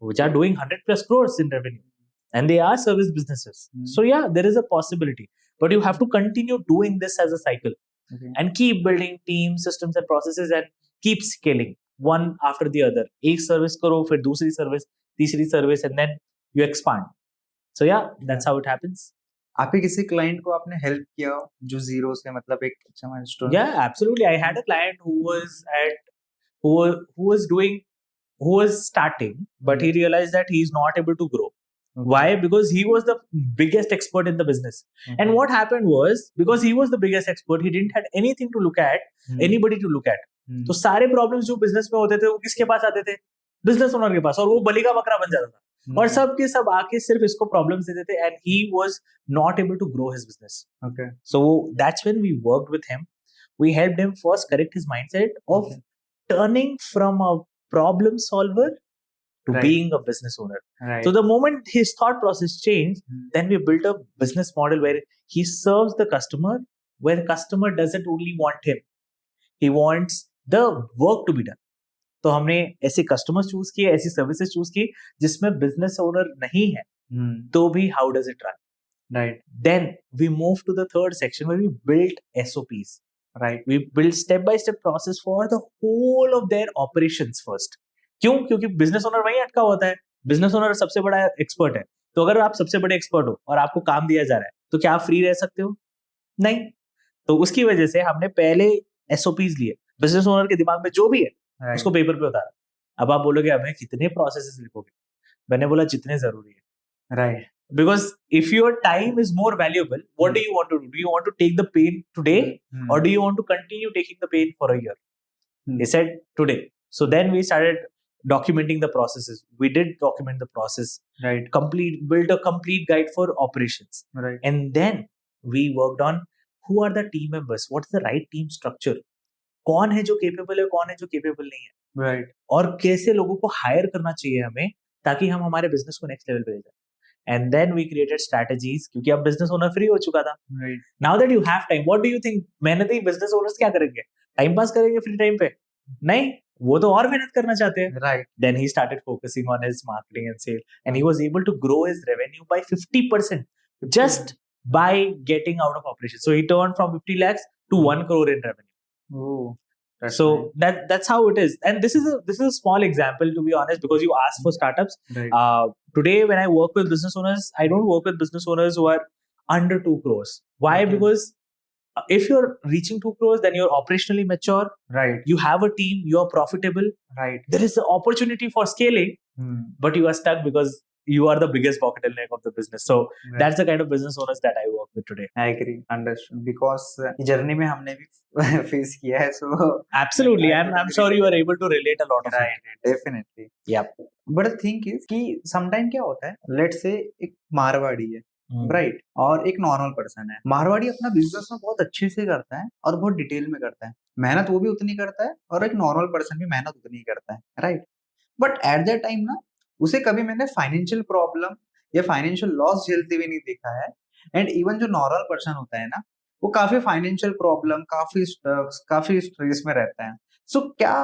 which are doing 100 plus crores in revenue, and they are service businesses. So yeah, there is a possibility, but you have to continue doing this as a cycle. Okay. And keep building teams, systems and processes, and keep scaling one after the other. एक service करो, फिर दूसरी service, तीसरी service, and then you expand. So yeah, that's how it happens. आपके किसी client को आपने help किया जो जीरो से, मतलब एक अच्छा milestone? Yeah, absolutely. I had a client who was starting, but he realized that he is not able to grow. Okay. Why? Because he was the biggest expert in the business. Okay. And what happened was, because he was the biggest expert, he didn't have anything to look at, anybody to look at. तो सारे problems जो business में होते थे वो किसके पास आते थे? बिजनेस ओनर के पास, और वो बलि का बकरा बन जाता था. और सब के सब आके सिर्फ इसको प्रॉब्लम्स देते थे, and he was not able to grow his business. Okay. So that's when we worked with him. We helped him first correct his mindset of turning from a problem solver to being a business owner. Right. So the moment his thought process changed, then we built a business model where he serves the customer, where the customer doesn't only want him, he wants the work to be done. तो हमने ऐसे customers choose किए, ऐसी services choose की जिसमें business owner नहीं है, तो भी how does it run? Right. Then we moved to the third section where we built SOPs. Right. We built step by step process for the whole of their operations first. क्यों? क्योंकि business owner वहीं अटका होता है. Business owner सबसे बड़ा expert है, तो अगर आप सबसे बड़े एक्सपर्ट हो और आपको काम दिया जा रहा है, तो क्या आप फ्री रह सकते हो? नहीं. तो उसकी वजह से हमने पहले SOPs लिए. बिजनेस ओनर के दिमाग में जो भी है उसको पेपर पे उतारा. अब आप बोलोगे हमें कितने प्रोसेसेस लिखोगे? मैंने बोला जितने जरूरी है. Right. Because if your time is more valuable, what do you want to do? Do you want to take the pain today, or do you want to continue taking the pain for a year? He said today. So then we started documenting the processes. We did document the process. Right. Built a complete guide for operations. Right. And then we worked on who are the team members, what's the right team structure, कौन है जो capable है, कौन है जो capable नहीं है, Right. और कैसे लोगों को हायर करना चाहिए हमें ताकि हम हमारे बिजनेस को नेक्स्ट लेवल पे ले जाए. And then we created strategies, क्योंकि अब बिजनेस ओनर फ्री हो चुका था. Right. Now that you have time, what do you think? मेहनती बिजनेस ओनर्स क्या करेंगे? टाइम पास करेंगे फ्री टाइम पे? नहीं, वो तो और मेहनत करना चाहते हैं. Right. Then he started focusing on his marketing and sales, and he was able to grow his revenue by 50% just by getting out of operations. So he turned from 50 lakhs to 1 crore in revenue. Oh. That's So nice. that's how it is. And this is a small example, to be honest, because you asked for startups. Right. Today when I work with business owners, I don't work with business owners who are under 2 crores. Why? Okay. Because if you're reaching 2 crores, then you're operationally mature, Right. you have a team, you're profitable, Right. there is an opportunity for scaling, but you are stuck because you are the biggest bottleneck of the business. So Right. that's the kind of business owners that I work with today. I agree. Understood. Because journey में हमने भी face किया है, so Absolutely. I I'm totally sure you relate. are able to relate a lot of it. Right. Definitely. Yep. But the thing is कि sometime क्या होता है, let's say एक मारवाड़ी है, राइट, और एक नॉर्मल पर्सन है. मारवाड़ी अपना बिजनेस में बहुत अच्छे से करता है और बहुत डिटेल में करता है, मेहनत वो भी उतनी करता है, और एक नॉर्मल पर्सन भी मेहनत उतनी ही करता है, right. But at that time ना, उसे कभी मैंने फाइनेंशियल प्रॉब्लम या फाइनेंशियल लॉस झेलते हुए नहीं देखा है. एंड इवन जो नॉर्मल पर्सन होता है ना, वो काफी फाइनेंशियल प्रॉब्लम, काफी स्ट्रेस में रहता है. सो क्या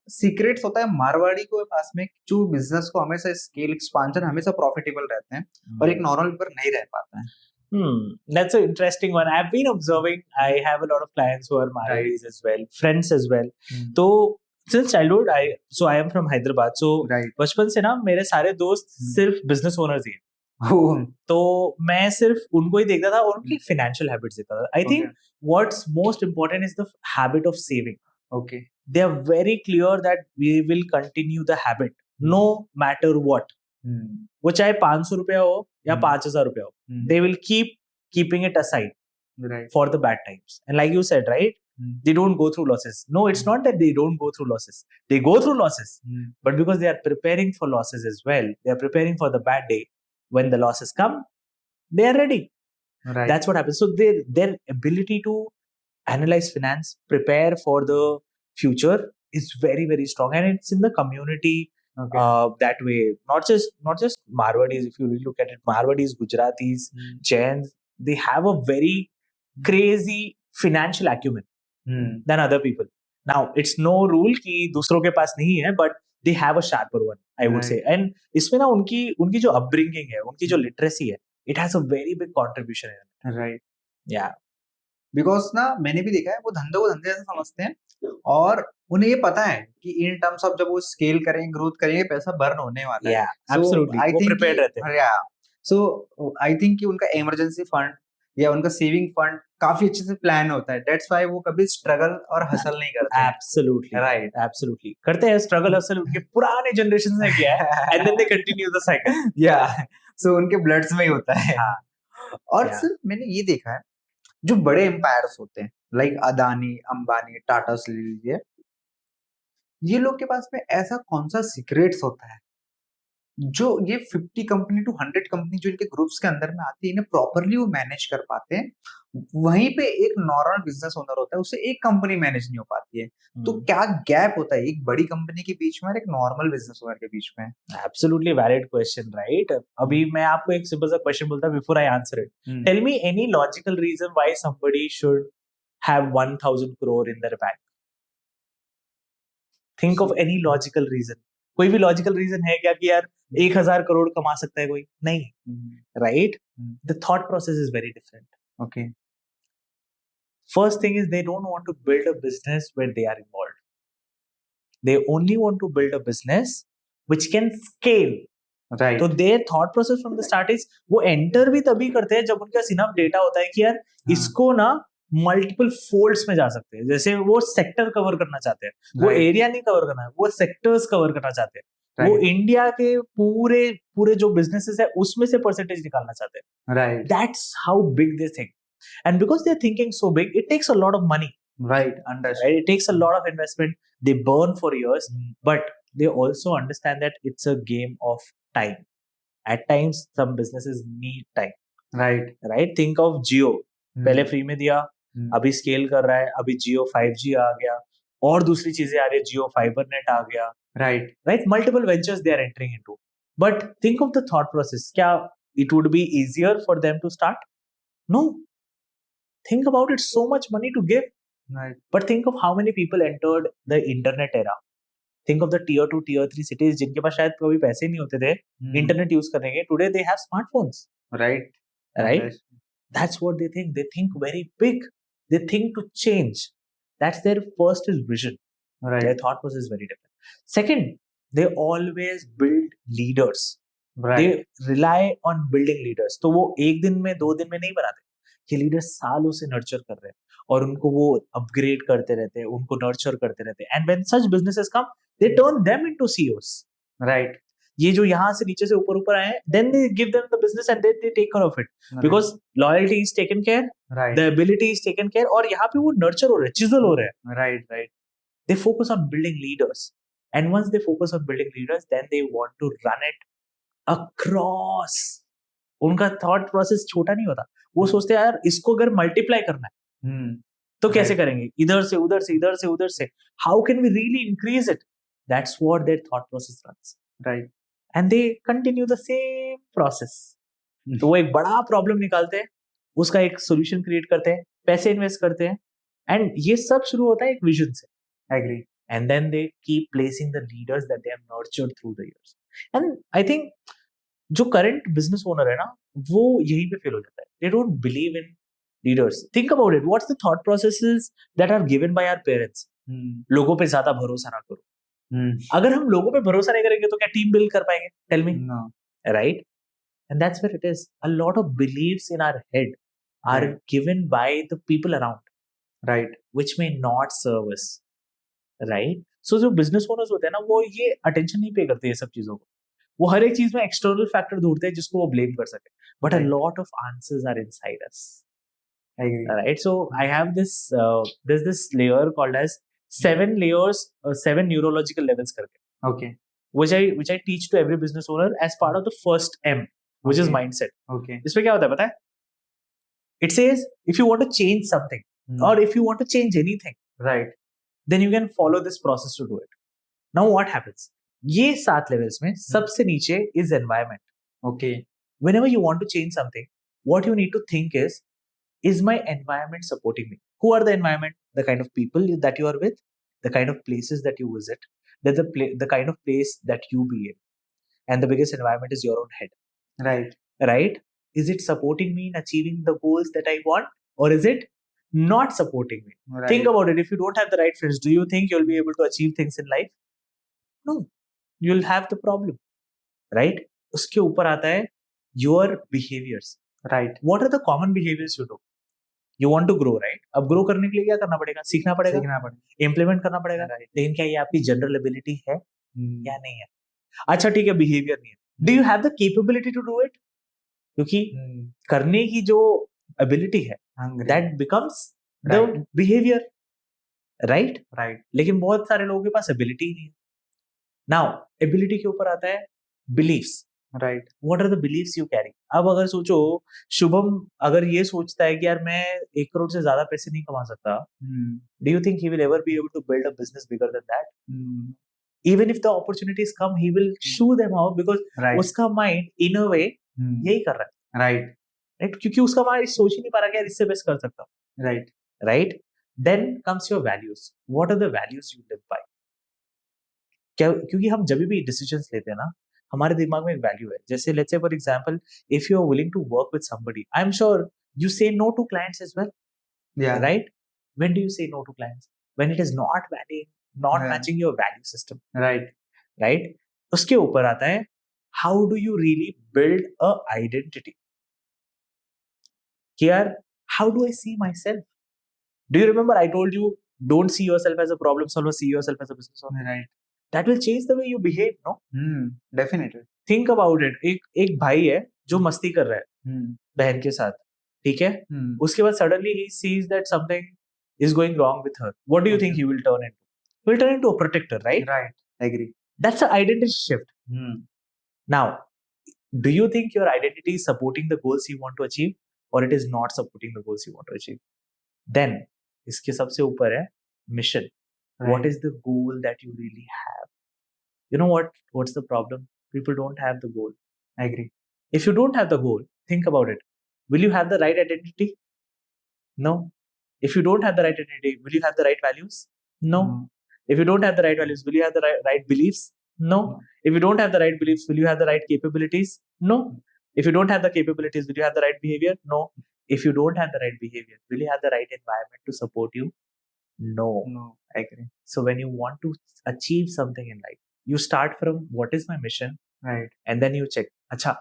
सीक्रेट्स होता है मारवाड़ी को पास में जो बिजनेस को हमेशा स्केल एक्सपांशन हमेशा प्रॉफिटेबल रहते हैं और एक नॉर्मल पर नहीं रह पाता है? That's an interesting one. I've been observing. I have a lot of clients who are Marwadis as well, friends as well. So since childhood, I am from Hyderabad. So Right. बचपन से ना मेरे सारे दोस्त सिर्फ बिजनेस ओनर्स ही हैं. Oh. तो मैं सिर्फ उनको ही देखता था और उनकी फाइनेंशियल हैबिट्स देखता था. I think what's most important is the habit of saving. Okay. They are very clear that we will continue the habit no matter what. वो चाहे 500 रुपया हो या 5,000 रुपया हो, they will keeping it aside Right. for the bad times. And like you said, right, they don't go through losses. No, it's not that they don't go through losses. They go through losses, but because they are preparing for losses as well, they are preparing for the bad day. When the losses come, they are ready. Right. That's what happens. So their ability to analyze finance, prepare for the future is very, very strong, and it's in the community. Okay. That way, not just Marwadis. If you really look at it, Marwadis, Gujaratis, Jains, they have a very crazy financial acumen than other people. Now, it's no rule कि दूसरों के पास नहीं है, but they have a sharper one, I would say. And इसमें ना उनकी जो upbringing है, उनकी जो literacy है, it has a very big contribution in it. Right. Yeah. Because ना मैंने भी देखा है वो धंधे को धंधे से समझते हैं और उन्हें ये पता है कि इन टर्म्स ऑफ जब वो स्केल करेंगे ग्रोथ करेंगे पैसा बर्न होने वाला है. Yeah, absolutely. आई वो थिंक prepared रहते हैं. सो आई थिंक कि उनका इमरजेंसी फंड या उनका सेविंग फंड काफी अच्छे से प्लान होता है. दैट्स व्हाई वो कभी स्ट्रगल और हसल नहीं करते. Absolutely. राइट. Absolutely. करते हैं स्ट्रगल हसल उनके पुराने जनरेशन ने किया है and then they continue the cycle. या सो उनके ब्लड्स में ही होता है. हाँ. और Yeah. सिर्फ मैंने ये देखा है जो बड़े एम्पायर्स होते हैं लाइक अदानी, अंबानी, टाटा से ले लीजिए, ये लोग के पास में ऐसा कौन सा सीक्रेट्स होता है जो ये 50 कंपनी टू 100 कंपनी जो इनके ग्रुप्स के अंदर में आती है इन्हें प्रॉपरली वो मैनेज कर पाते हैं. वहीं पे एक नॉर्मल बिजनेस ओनर होता है उससे एक कंपनी मैनेज नहीं हो पाती है. तो क्या गैप होता है एक बड़ी कंपनी के बीच में और एक नॉर्मल बिजनेस ओनर के बीच में? Absolutely valid question, right? अभी मैं आपको एक सिंपल सा क्वेश्चन बोलता हूँ before I answer it. Tell me any logical reason why somebody should have 1,000 crore in their bank. Think of any logical reason. कोई भी लॉजिकल रीजन है क्या कि यार 1,000 करोड़ कमा सकता है कोई? नहीं, right? The thought process is very different. Okay. First thing is they don't want to build a business where they are involved. They only want to build a business which can scale. Right. तो their thought process from the start is वो enter भी तभी करते हैं जब उनके पास enough data होता है कि यार इसको ना मल्टीपल फोल्ड्स में जा सकते हैं. जैसे वो सेक्टर कवर करना चाहते हैं, वो एरिया नहीं कवर करना है, वो सेक्टर्स कवर करना चाहते हैं. वो इंडिया के पूरे जो बिजनेसेस है उसमें से परसेंटेज निकालना चाहते हैं. Right. That's how big they think. And because they're thinking so big, it takes a lot of money. Right, understood. Right? It takes a lot of investment. They burn for years, but they also understand that it's a game of time. At times, some businesses need time. Right. Right? Think of Jio. पहले free में दिया, अभी scale कर रहा है, अभी Jio 5G आ गया, और दूसरी चीजें आ रही है, Jio FiberNet आ गया. Right. Right? Multiple ventures they are entering into. But think of the thought process. क्या it would be easier for them to start? No. Think about it, so much money to give. Right. But think of how many people entered the internet era. Think of the tier 2, tier 3 cities जिनके पास शायद कभी पैसे नहीं होते थे internet use करने के. Today they have smartphones. Right. Right. That's what they think. They think very big. They think to change. That's their first is vision. Right. Their thought process is very different. Second, they always build leaders. Right. They rely on building leaders. तो वो एक दिन में 2 दिन में नहीं बनाते. ये लीडर सालों से नर्चर कर रहे हैं और उनको वो अपग्रेड करते रहते हैं, उनको नर्चर करते रहते हैं. And when such businesses come, they turn them into CEOs. Right. ये जो यहाँ से नीचे से ऊपर आए हैं, then they give them the business and they take care of it because loyalty is taken care, the ability is taken care, और यहाँ पे वो नर्चर हो रहे हैं, चिजल हो रहे हैं. Right. Right. They focus on building leaders, and once they focus on building leaders, then they want to run it across. उनका थॉट प्रोसेस छोटा नहीं होता. वो सोचते हैं यार इसको अगर मल्टीप्लाई करना है तो कैसे करेंगे, इधर से उधर से, इधर से उधर से, how can we really increase it. That's what their thought process runs. Right. And they continue the same process. तो वो एक बड़ा प्रॉब्लम निकालते हैं, उसका एक सॉल्यूशन क्रिएट करते हैं, पैसे इन्वेस्ट करते हैं, एंड ये सब शुरू होता है एक विजन से. Agree. And then they keep placing the leaders that they have nurtured through the years. And I think जो करंट बिजनेस ओनर है ना, वो यहीं पे फेल हो जाता है. They don't believe in leaders. Think about it, what's the thought processes that are given by our parents. लोगों पे ज्यादा भरोसा ना करो. अगर हम लोगों पे भरोसा नहीं करेंगे तो क्या टीम बिल्ड कर पाएंगे? Tell me. Right. And that's where it is. A lot of believes in our head are given by the people around, right, which may not serve us. Right. So जो business owners होते हैं ना, वो ये attention नहीं पे करते ये सब चीजों को. वो हर एक चीज में एक्सटर्नल फैक्टर ढूंढते हैं जिसको वो ब्लेम कर सके, but a Right. Lot of answers are inside us, I agree. right? So I have this there's this layer called as 7 layers, 7 neurological levels करके, Okay. which I teach to every business owner as part of the first M, which is Okay. mindset. Okay. इसमें क्या होता है पता है? It says if you want to change something or if you want to change anything, Right. then you can follow this process to do it. Now what happens? ये 7 levels में सबसे नीचे is environment. Okay. Whenever you want to change something, what you need to think is my environment supporting me? Who are the environment? The kind of people that you are with, the kind of places that you visit, the kind of place that you be in. And the biggest environment is your own head, Right. right? Is it supporting me in achieving the goals that I want, or is it not supporting me? Right. Think about it. If you don't have the right friends, do you think you'll be able to achieve things in life? No, you'll have the problem, right? उसके ऊपर आता है your behaviors. Right. What are the common behaviors you do? You want to grow, right? अब grow करने के लिए क्या करना पड़ेगा? सीखना पड़ेगा, सीखना पड़ेगा. इम्प्लीमेंट करना पड़ेगा. Right. लेकिन क्या ये आपकी जनरल एबिलिटी है Hmm. या नहीं है? अच्छा ठीक है, बिहेवियर नहीं है. Do you have the capability to do it? क्योंकि Hmm. करने की जो एबिलिटी है Hungry. That becomes the Right. Behaviour, right? Right. लेकिन बहुत सारे लोगों के पास एबिलिटी ही नहीं है. नाउ एबिलिटी के ऊपर आता है believes. Right. What are the believes you carry? अब अगर सोचो, शुभम अगर ये सोचता है कि यार मैं 1 करोड़ से ज्यादा पैसे नहीं कमा सकता, Hmm. Do you think he will ever be able to build a business bigger than that? Hmm. Even if the opportunities come, he will shoo them out because Right. उसका mind in a way Hmm. यही कर रहा है, Right. Right? क्योंकि उसका mind सोच ही नहीं पा रहा कि यार इससे बेस्ट कर सकता हूँ, Right. Right? Then comes your values. What are the values you live by? क्या? क्योंकि हम जब भी डिसीजंस लेते हैं ना, हमारे दिमाग में एक वैल्यू है. जैसे let's say for example, if you are willing to work with somebody, I am sure you say no to clients as well, Yeah. Right? When do you say no to clients? When it is not Yeah. Matching your value system, Right. Right? उसके ऊपर आता है how do you really build a identity. कि यार how do I see myself? Do you remember I told you don't see yourself as a problem solver, see yourself as a business owner. Right. That will change the way you behave, no? Hmm. Definitely. Think about it. एक भाई है जो मस्ती कर रहा है Hmm. बहन के साथ, ठीक है? Hmm. उसके बाद suddenly he sees that something is going wrong with her. What do you think he will turn into? He will turn into a protector, right? Right. Agree. That's an identity shift. Hmm. Now, do you think your identity is supporting the goals you want to achieve, or it is not supporting the goals you want to achieve? Then, इसके सबसे ऊपर है mission. Right. What is the goal that you really have? You know what's the problem? People don't have the goal. I agree. If you don't have the goal, think about it. Will you have the right identity? No. If you don't have the right identity, will you have the right values? No. Hmm. If you don't have the right values, will you have the right beliefs? No. If you don't have the right beliefs, will you have the right capabilities? No. If you don't have the capabilities, will you have the right behavior? No. If you don't have the right behavior, will you have the right environment to support you? No. No. I agree. So when you want to achieve something in life, you start from what is my mission, Right. and then you check, acha,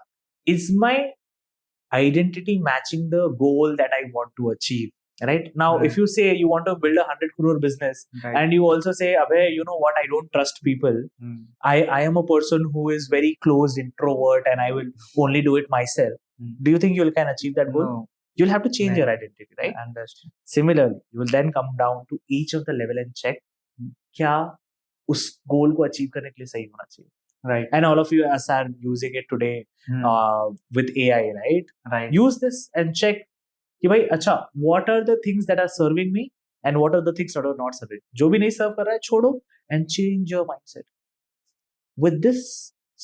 is my identity matching the goal that I want to achieve? Right now, Right. if you say you want to build a 100 crore business, Right. and you also say, Abhay, you know what, I don't trust people. Hmm. I am a person who is very closed introvert and I will only do it myself. Hmm. Do you think you can achieve that goal? No. You'll have to change Right. your identity, right? I understand. Similarly, you will then come down to each of the level and check क्या उस goal को achieve करने के लिए सही होना चाहिए. Right. And all of you are using it today Hmm. with AI, right? Right. Use this and check कि भाई अच्छा, what are the things that are serving me and what are the things that are not serving. जो भी नहीं serve कर रहा है छोड़ो and change your mindset. With this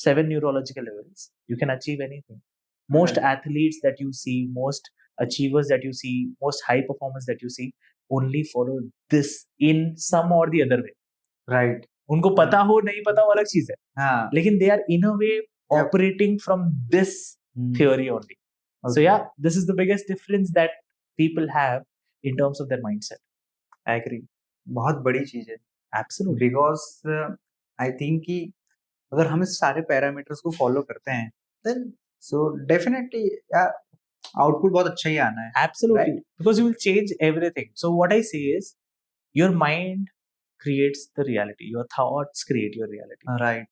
7 neurological levels, you can achieve anything. Most Right. athletes that you see, most achievers that you see, most high performers that you see, only follow this in some or the other way. Right. उनको पता हो नहीं पता वो अलग चीज है, हाँ. लेकिन they are in a way operating from this Hmm. theory only. So Okay. yeah, this is the biggest difference that people have in terms of their mindset. I agree. बहुत बड़ी चीज है. Absolutely. Because I think कि अगर हम इस सारे parameters को फॉलो करते हैं, then so definitely आउटपुट बहुत अच्छा ही आना है. Absolutely. Right. Because you will change everything. So what I say is, your mind creates the reality. Your thoughts create your reality. Right.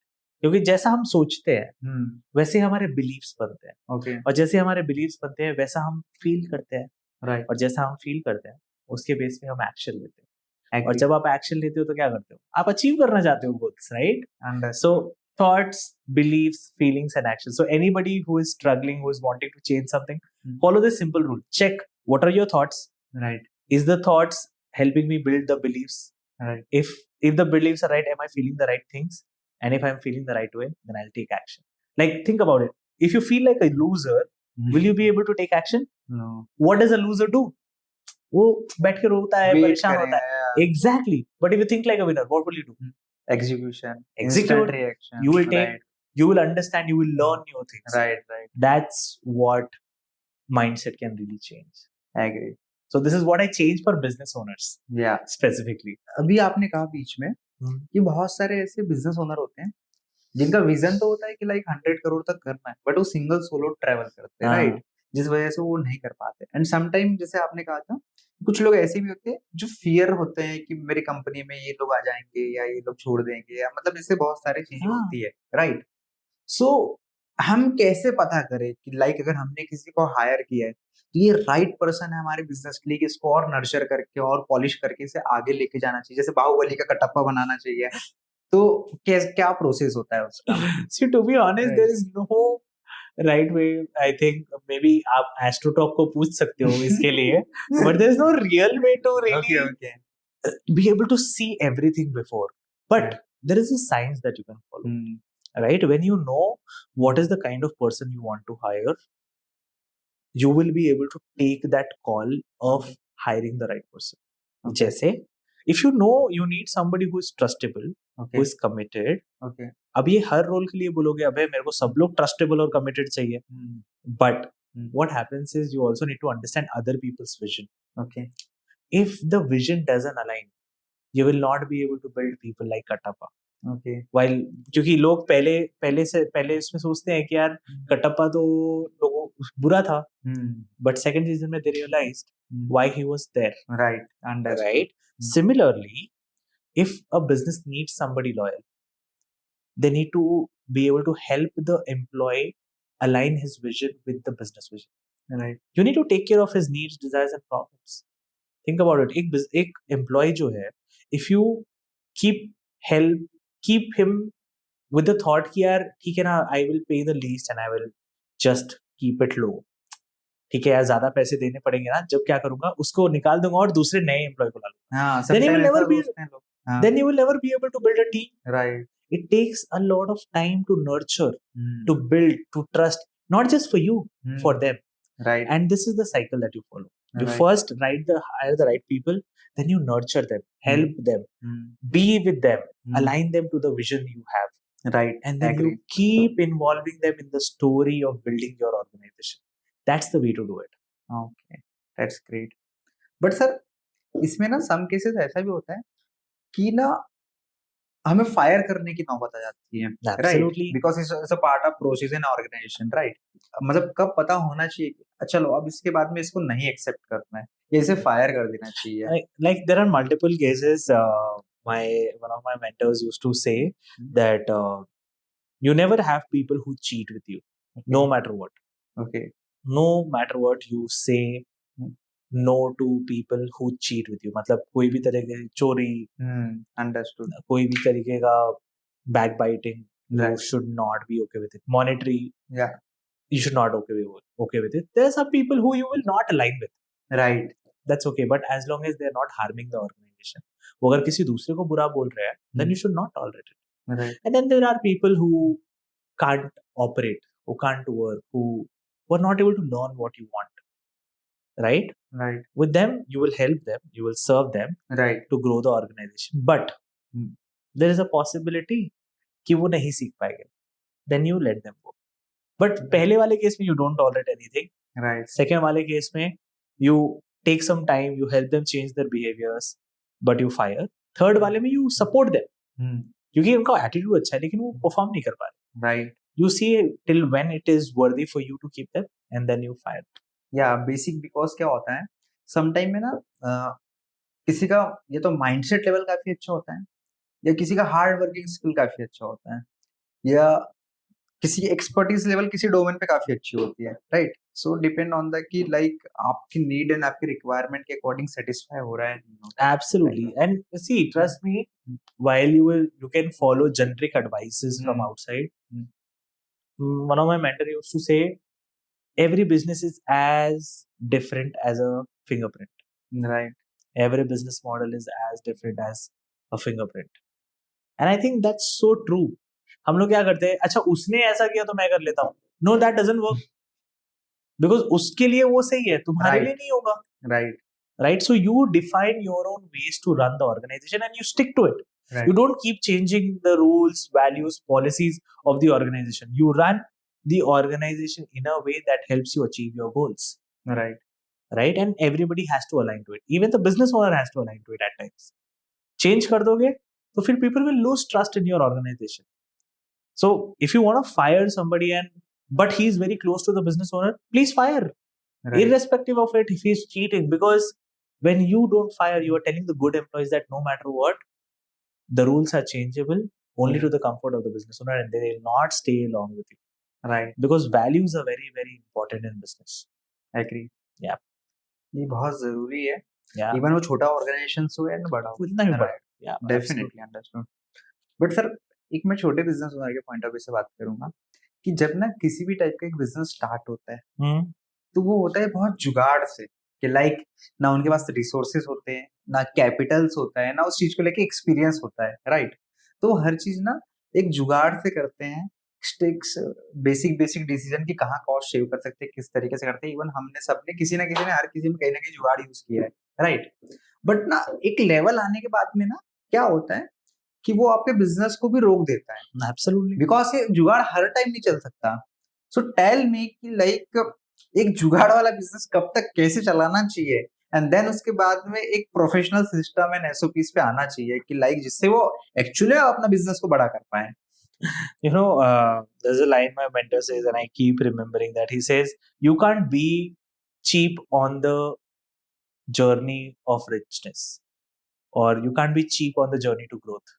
क्योंकि जैसा हम सोचते हैं हम्म, वैसे हमारे बिलीव्स बनते हैं, ओके, और जैसे हमारे बिलीव्स बनते हैं वैसा हम फील करते हैं, राइट, और जैसा हम फील करते हैं उसके बेस पे हम एक्शन लेते हैं, और एग्री, जब आप एक्शन लेते हो तो क्या करते हो, आप अचीव करना चाहते हो goals, right? So understood, thoughts, beliefs, feelings and actions. So anybody who is struggling, who is wanting to change something, follow this simple rule. Check what are your thoughts. Right, Is the thoughts helping me build the beliefs? Right, If the beliefs are right, am I feeling the right things? And if I'm feeling the right way, then I'll take action. Like think about it. If you feel like a loser, will you be able to take action? No, What does a loser do? वो बैठ के रोता है, wait परेशान होता है. करें, Exactly. But if you think like a winner, what will you do? Execution, instant Execute. Reaction, You will take, right, you will understand, you will learn new things. Right, right, That's what mindset can really change. Agree, So this is what I change for business owners या specifically. अभी आपने कहा बीच में कि बहुत सारे ऐसे business owner होते हैं जिनका विजन तो होता है कि लाइक 100 करोड़ तक करना है, बट वो सिंगल सोलो ट्रेवल करते हैं, हाँ, राइट? जिस वजह से वो नहीं कर पाते। एंड सम टाइम जैसे आपने कहा था, कुछ लोग ऐसे भी होते हैं जो फियर होते हैं कि मेरी कंपनी में ये लोग आ जाएंगे या ये लोग छोड़ देंगे, या मतलब इससे बहुत सारी चीजें हाँ, होती है, राइट? सो हम कैसे पता करें कि लाइक अगर हमने किसी को हायर किया है तो ये राइट पर्सन है हमारे बिजनेस के लिए, कि इसको और नर्चर करके और पॉलिश करके इसे आगे लेके जाना चाहिए, जैसे बाहुबली का कटप्पा बनाना चाहिए, तो क्या प्रोसेस होता है उसका? See, to be honest, right, there is no right way. I think maybe आप AstroTalk को पूछ सकते हो इसके लिए, but there is no real way to okay, really okay, be able to see everything before. But right, there is a science that you can follow, hmm, right? When you know what is the kind of person you want to hire, you will be able to take that call of hiring the right person. Okay, जैसे if you know you need somebody who is trustable, okay, who is committed. Okay, अब ये हर role के लिए बोलोगे अबे मेरे को सब लोग ट्रस्टेबल और कमिटेड चाहिए, but what happens is you also need to understand other people's vision. Okay, If the vision doesn't align, you will not be able to build people like Katappa. Okay, While क्योंकि लोग पहले इसमें सोचते हैं कि यार कटप्पा तो लोगों बुरा था, but second season में they realized why he was there, right, understood, right? Similarly, if a business needs somebody loyal, they need to be able to help the employee align his vision with the business vision. Right, You need to take care of his needs, desires and problems. Think about it. एक employee जो है, if you keep him with the thought कि यार ठीक है ना, I will pay the least and I will just keep it low. ठीक है यार, ज्यादा पैसे देने पड़ेंगे ना, जब क्या करूंगा उसको निकाल दूंगा और दूसरे नए एम्प्लॉय को ला लूंगा. हाँ, Then you समटाइम will ऐसा never be सोचते हैं लोग, हाँ, then you will never be able to build a team. Right, It takes a lot of time to nurture, to build, to trust, not just for you, for them. Right, And this is the cycle that you follow. You Right. first hire the right people, then you nurture them, help them, be with them, align them to the vision you have, right, and then agree, you keep involving them in the story of building your organization. That's the way to do it. Okay, that's great. But sir इसमें ना some cases ऐसा भी होता है कि ना हमें fire करने की नौबत आ जाती है, right? Absolutely. Because it's a part of process in organisation, right? मतलब कब पता होना चाहिए कि चलो अब इसके बाद में इसको नहीं एक्सेप्ट करना है या इसे फायर कर देना चाहिए। Like there are multiple cases. One of my mentors used to say that you never have people who cheat with you, no matter what. Okay, No matter what you say, no to people who cheat with you. मतलब कोई भी तरह की चोरी, understood, कोई भी तरीके का backbiting, you Right. should not be okay with it. Monetary, या, you should not okay with it. There are some people who you will not align with. Right, That's okay, but as long as they are not harming the organization. वो अगर किसी दूसरे को बुरा बोल रहे हैं, then you should not tolerate it. Right, And then there are people who can't operate, who can't work, who are not able to learn what you want, right? Right, With them, you will help them, you will serve them right, to grow the organization. But there is a possibility कि वो नहीं सीख पाएंगे. Then you let them go. But पहले वाले case में you don't tolerate anything. Right, Second वाले case में you take some time, you help them change their behaviors, but you fire. Third वाले में you support them. क्योंकि उनका attitude अच्छा है लेकिन वो परफॉर्म नहीं कर पा रहे. Right, You see till when it is worthy for you to keep them, and then you fire. या बेसिक बिकॉज क्या होता है सम टाइम में ना किसी का ये तो माइंडसेट लेवल काफी अच्छा होता है या किसी का हार्ड वर्किंग स्किल काफी अच्छा होता है, या किसी एक्सपर्टीज लेवल किसी डोमेन पे काफी अच्छी होती है, right? So depend on the कि लाइक आपकी नीड एंड आपकी रिक्वायरमेंट के अकॉर्डिंग सेटिस्फाई हो रहा है नहीं हो रहा है, Absolutely. And see, trust me, hmm, while you can follow generic advices from hmm, outside. Hmm, One of my mentor used to say, every business is as different as a fingerprint. right, Every business model is as different as a fingerprint. And I think that's so true. हम लोग क्या करते हैं, अच्छा उसने ऐसा किया तो मैं कर लेता हूँ. No, that doesn't work. Because उसके लिए वो सही है, तुम्हारे लिए right, नहीं होगा. right, Right? So you define your own ways to run the organization and you stick to it. right, You don't keep changing the rules, values, policies of the organization. You run the organization in a way that helps you achieve your goals. right, Right? And everybody has to align to it. Even the business owner has to align to it at times. Change कर दोगे तो फिर people will lose trust in your organization. So if you want to fire somebody and but he's very close to the business owner, please fire. right, Irrespective of it, if he's cheating, because when you don't fire, you are telling the good employees that no matter what, the rules are changeable only to the comfort of the business owner and they will not stay along with you. right, Because values are very, very important in business. agree. Yeah. ये बहुत जरूरी है, Yeah. Even वो छोटा organisation हो या बड़ा हो, उतना ही बड़ा. Right, Yeah. Definitely understood. But sir एक मैं छोटे बिजनेस ओनर के पॉइंट ऑफ व्यू से बात करूंगा कि जब ना किसी भी टाइप का एक बिजनेस स्टार्ट होता है Absolutely. तो वो होता है बहुत जुगाड़ से, कि लाइक ना उनके पास रिसोर्सेस होते हैं, ना कैपिटल्स होता है, ना उस चीज को लेके एक्सपीरियंस होता है, राइट? तो वो हर चीज ना एक जुगाड़ से करते हैं, स्टेक्स बेसिक बेसिक डिसीजन की कहाँ कॉस्ट सेव कर सकते हैं, किस तरीके से करते हैं। इवन हमने सबने किसी ना किसी ने हर किसी में कहीं ना कहीं जुगाड़ यूज किया है, राइट? बट ना एक लेवल आने के बाद में ना क्या होता है कि वो आपके बिजनेस को भी रोक देता है, Absolutely. बिकॉज ये जुगाड़ हर टाइम नहीं चल सकता। सो टेल मी कि लाइक एक जुगाड़ वाला बिजनेस कब तक कैसे चलाना चाहिए, एंड देन उसके बाद में एक प्रोफेशनल सिस्टम एंड एसओपीस पे आना चाहिए कि लाइक जिससे वो एक्चुअली अपना बिजनेस को बड़ा कर पाए। You know, there's a line my mentor says, and I keep remembering that. He says, you can't be cheap on the journey of richness, or you can't be cheap on the journey to growth.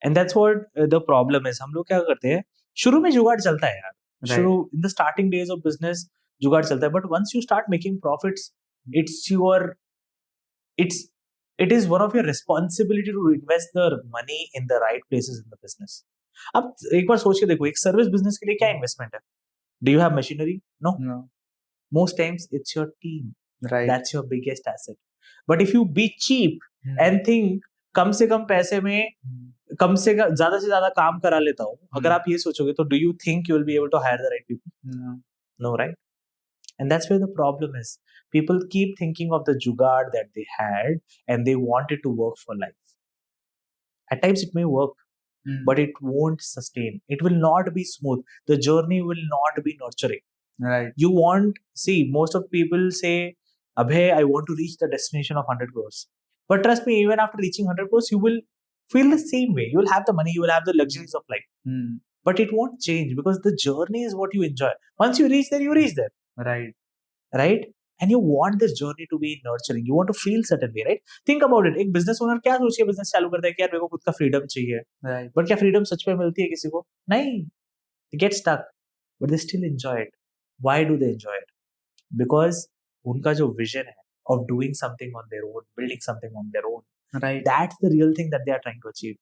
And that's what the problem is. हम लोग क्या करते हैं, शुरू में जुगाड़ चलता है यार. शुरू in the starting days of business जुगाड़ चलता है, but once you start making profits, it is one of your responsibility to invest the money in the right places in the business. अब एक बार सोच के देखो, एक सर्विस बिजनेस के लिए क्या इन्वेस्टमेंट है? Do you have machinery? No. No. Most times it's your team. Right. That's your biggest asset. But if you be cheap and think कम से कम पैसे में कम से ज्यादा काम करा लेता हूँ, अगर आप ये सोचोगे तो do you think you will be able to hire the right people? No. No, right? And that's where the problem is. People keep thinking of the jugaad that they had and they want it to work for life. At times it may work, but it won't sustain. It will not be smooth. The journey will not be nurturing. Right. You want, see, most of people say, Abhay, I want to reach the destination of 100 crores. But trust me, even after reaching 100 crores, you will feel the same way. You will have the money, you will have the luxuries of life. But it won't change because the journey is what you enjoy. Once you reach there, you reach there. Right. Right? And you want this journey to be nurturing. You want to feel certain way, right? Think about it. एक business owner क्या सोच के business चालू करता है कि यार मेरे को खुद का freedom चाहिए. Right. But क्या freedom सच में मिलती है किसी को? नहीं. They get stuck, but they still enjoy it. Why do they enjoy it? Because उनका जो vision है of doing something on their own, building something on their own, Right. that's the real thing that they are trying to achieve.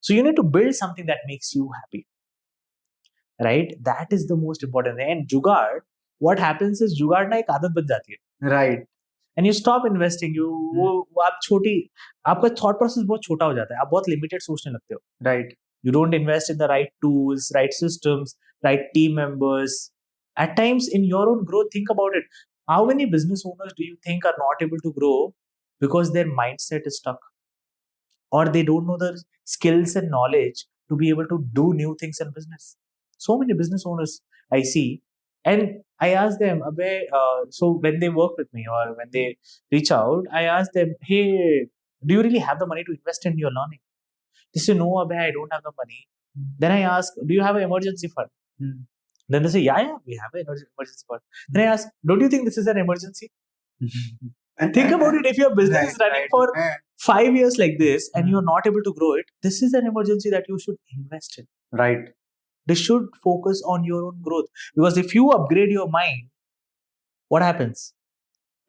So you need to build something that makes you happy. Right? That is the most important thing. And जुगाड़, what happens is जुगाड़ ना एक आदत बन जाती है. Right. And you stop investing. वो आप छोटी, आपका thought process बहुत छोटा हो जाता है. आप बहुत limited सोचने लगते हो. Right. You don't invest in the right tools, right systems, right team members. At times in your own growth, think about it. How many business owners do you think are not able to grow because their mindset is stuck? Or they don't know the skills and knowledge to be able to do new things in business. So many business owners I see, and I ask them, so when they work with me or when they reach out, I ask them, hey, do you really have the money to invest in your learning? They say, no, Abhay, I don't have the money. Then I ask, do you have an emergency fund? Then they say, yeah, we have an emergency fund. Then I ask, don't you think this is an emergency? And think about it, if your business is running for 5 years like this and you're not able to grow it, this is an emergency that you should invest in. Right. They should focus on your own growth, because if you upgrade your mind, what happens?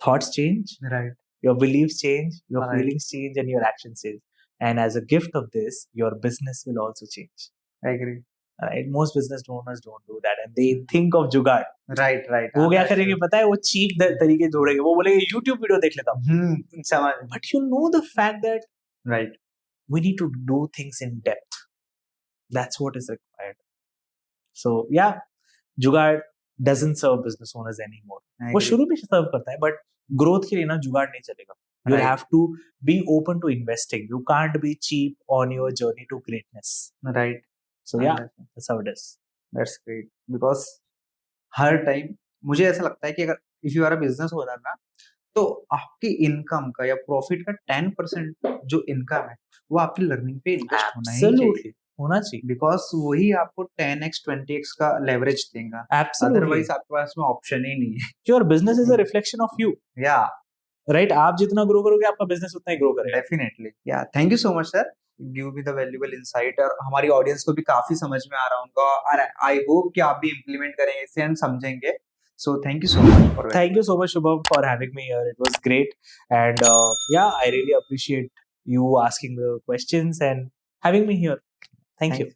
Thoughts change, Right. your beliefs change, your Right. feelings change, and your actions change. And as a gift of this, your business will also change. I agree. Right? Most business owners don't do that, and they think of जुगाड़. Right. Right. वो क्या That's करेंगे true. पता है? वो cheap तरीके जोड़ेंगे. वो बोलेंगे YouTube वीडियो देख लेता हूँ. समझ. But you know the fact that Right. we need to do things in depth. That's what is required. So yeah, जुगाड़ doesn't serve business owners anymore. I वो agree. शुरू में serve करता है, but growth के लिए ना जुगाड़ नहीं चलेगा. You Right. have to be open to investing. You can't be cheap on your journey to greatness. Right. So yeah, Understand. that's how it is. That's great. Because हर time मुझे ऐसा लगता है कि अगर if you are a business owner ना, तो आपकी इनकम का या प्रॉफिट का 10% जो इनकम है वो आपकी लर्निंग पे इन्वेस्ट होना ही चाहिए. Absolutely. होना चाहिए. बिकॉज वही आपको 10x 20x का लेवरेज देगा. Absolutely. अदरवाइज आपके पास में ऑप्शन ही नहीं है. Your business is a reflection of you. या Right? आप जितना ग्रो करोगे आपका बिजनेस उतना ही ग्रो करेगा. डेफिनेटली. या thank you so much sir, give me the valuable insight, और हमारी ऑडियंस को भी काफी समझ में आ रहा होगा, और आई होप कि आप भी इम्प्लीमेंट करेंगे इसे एंड समझेंगे. So thank you so much for Thank you so much, Shubham, for having me here. It was great. And yeah, I really appreciate you asking the questions and having me here. Thank you.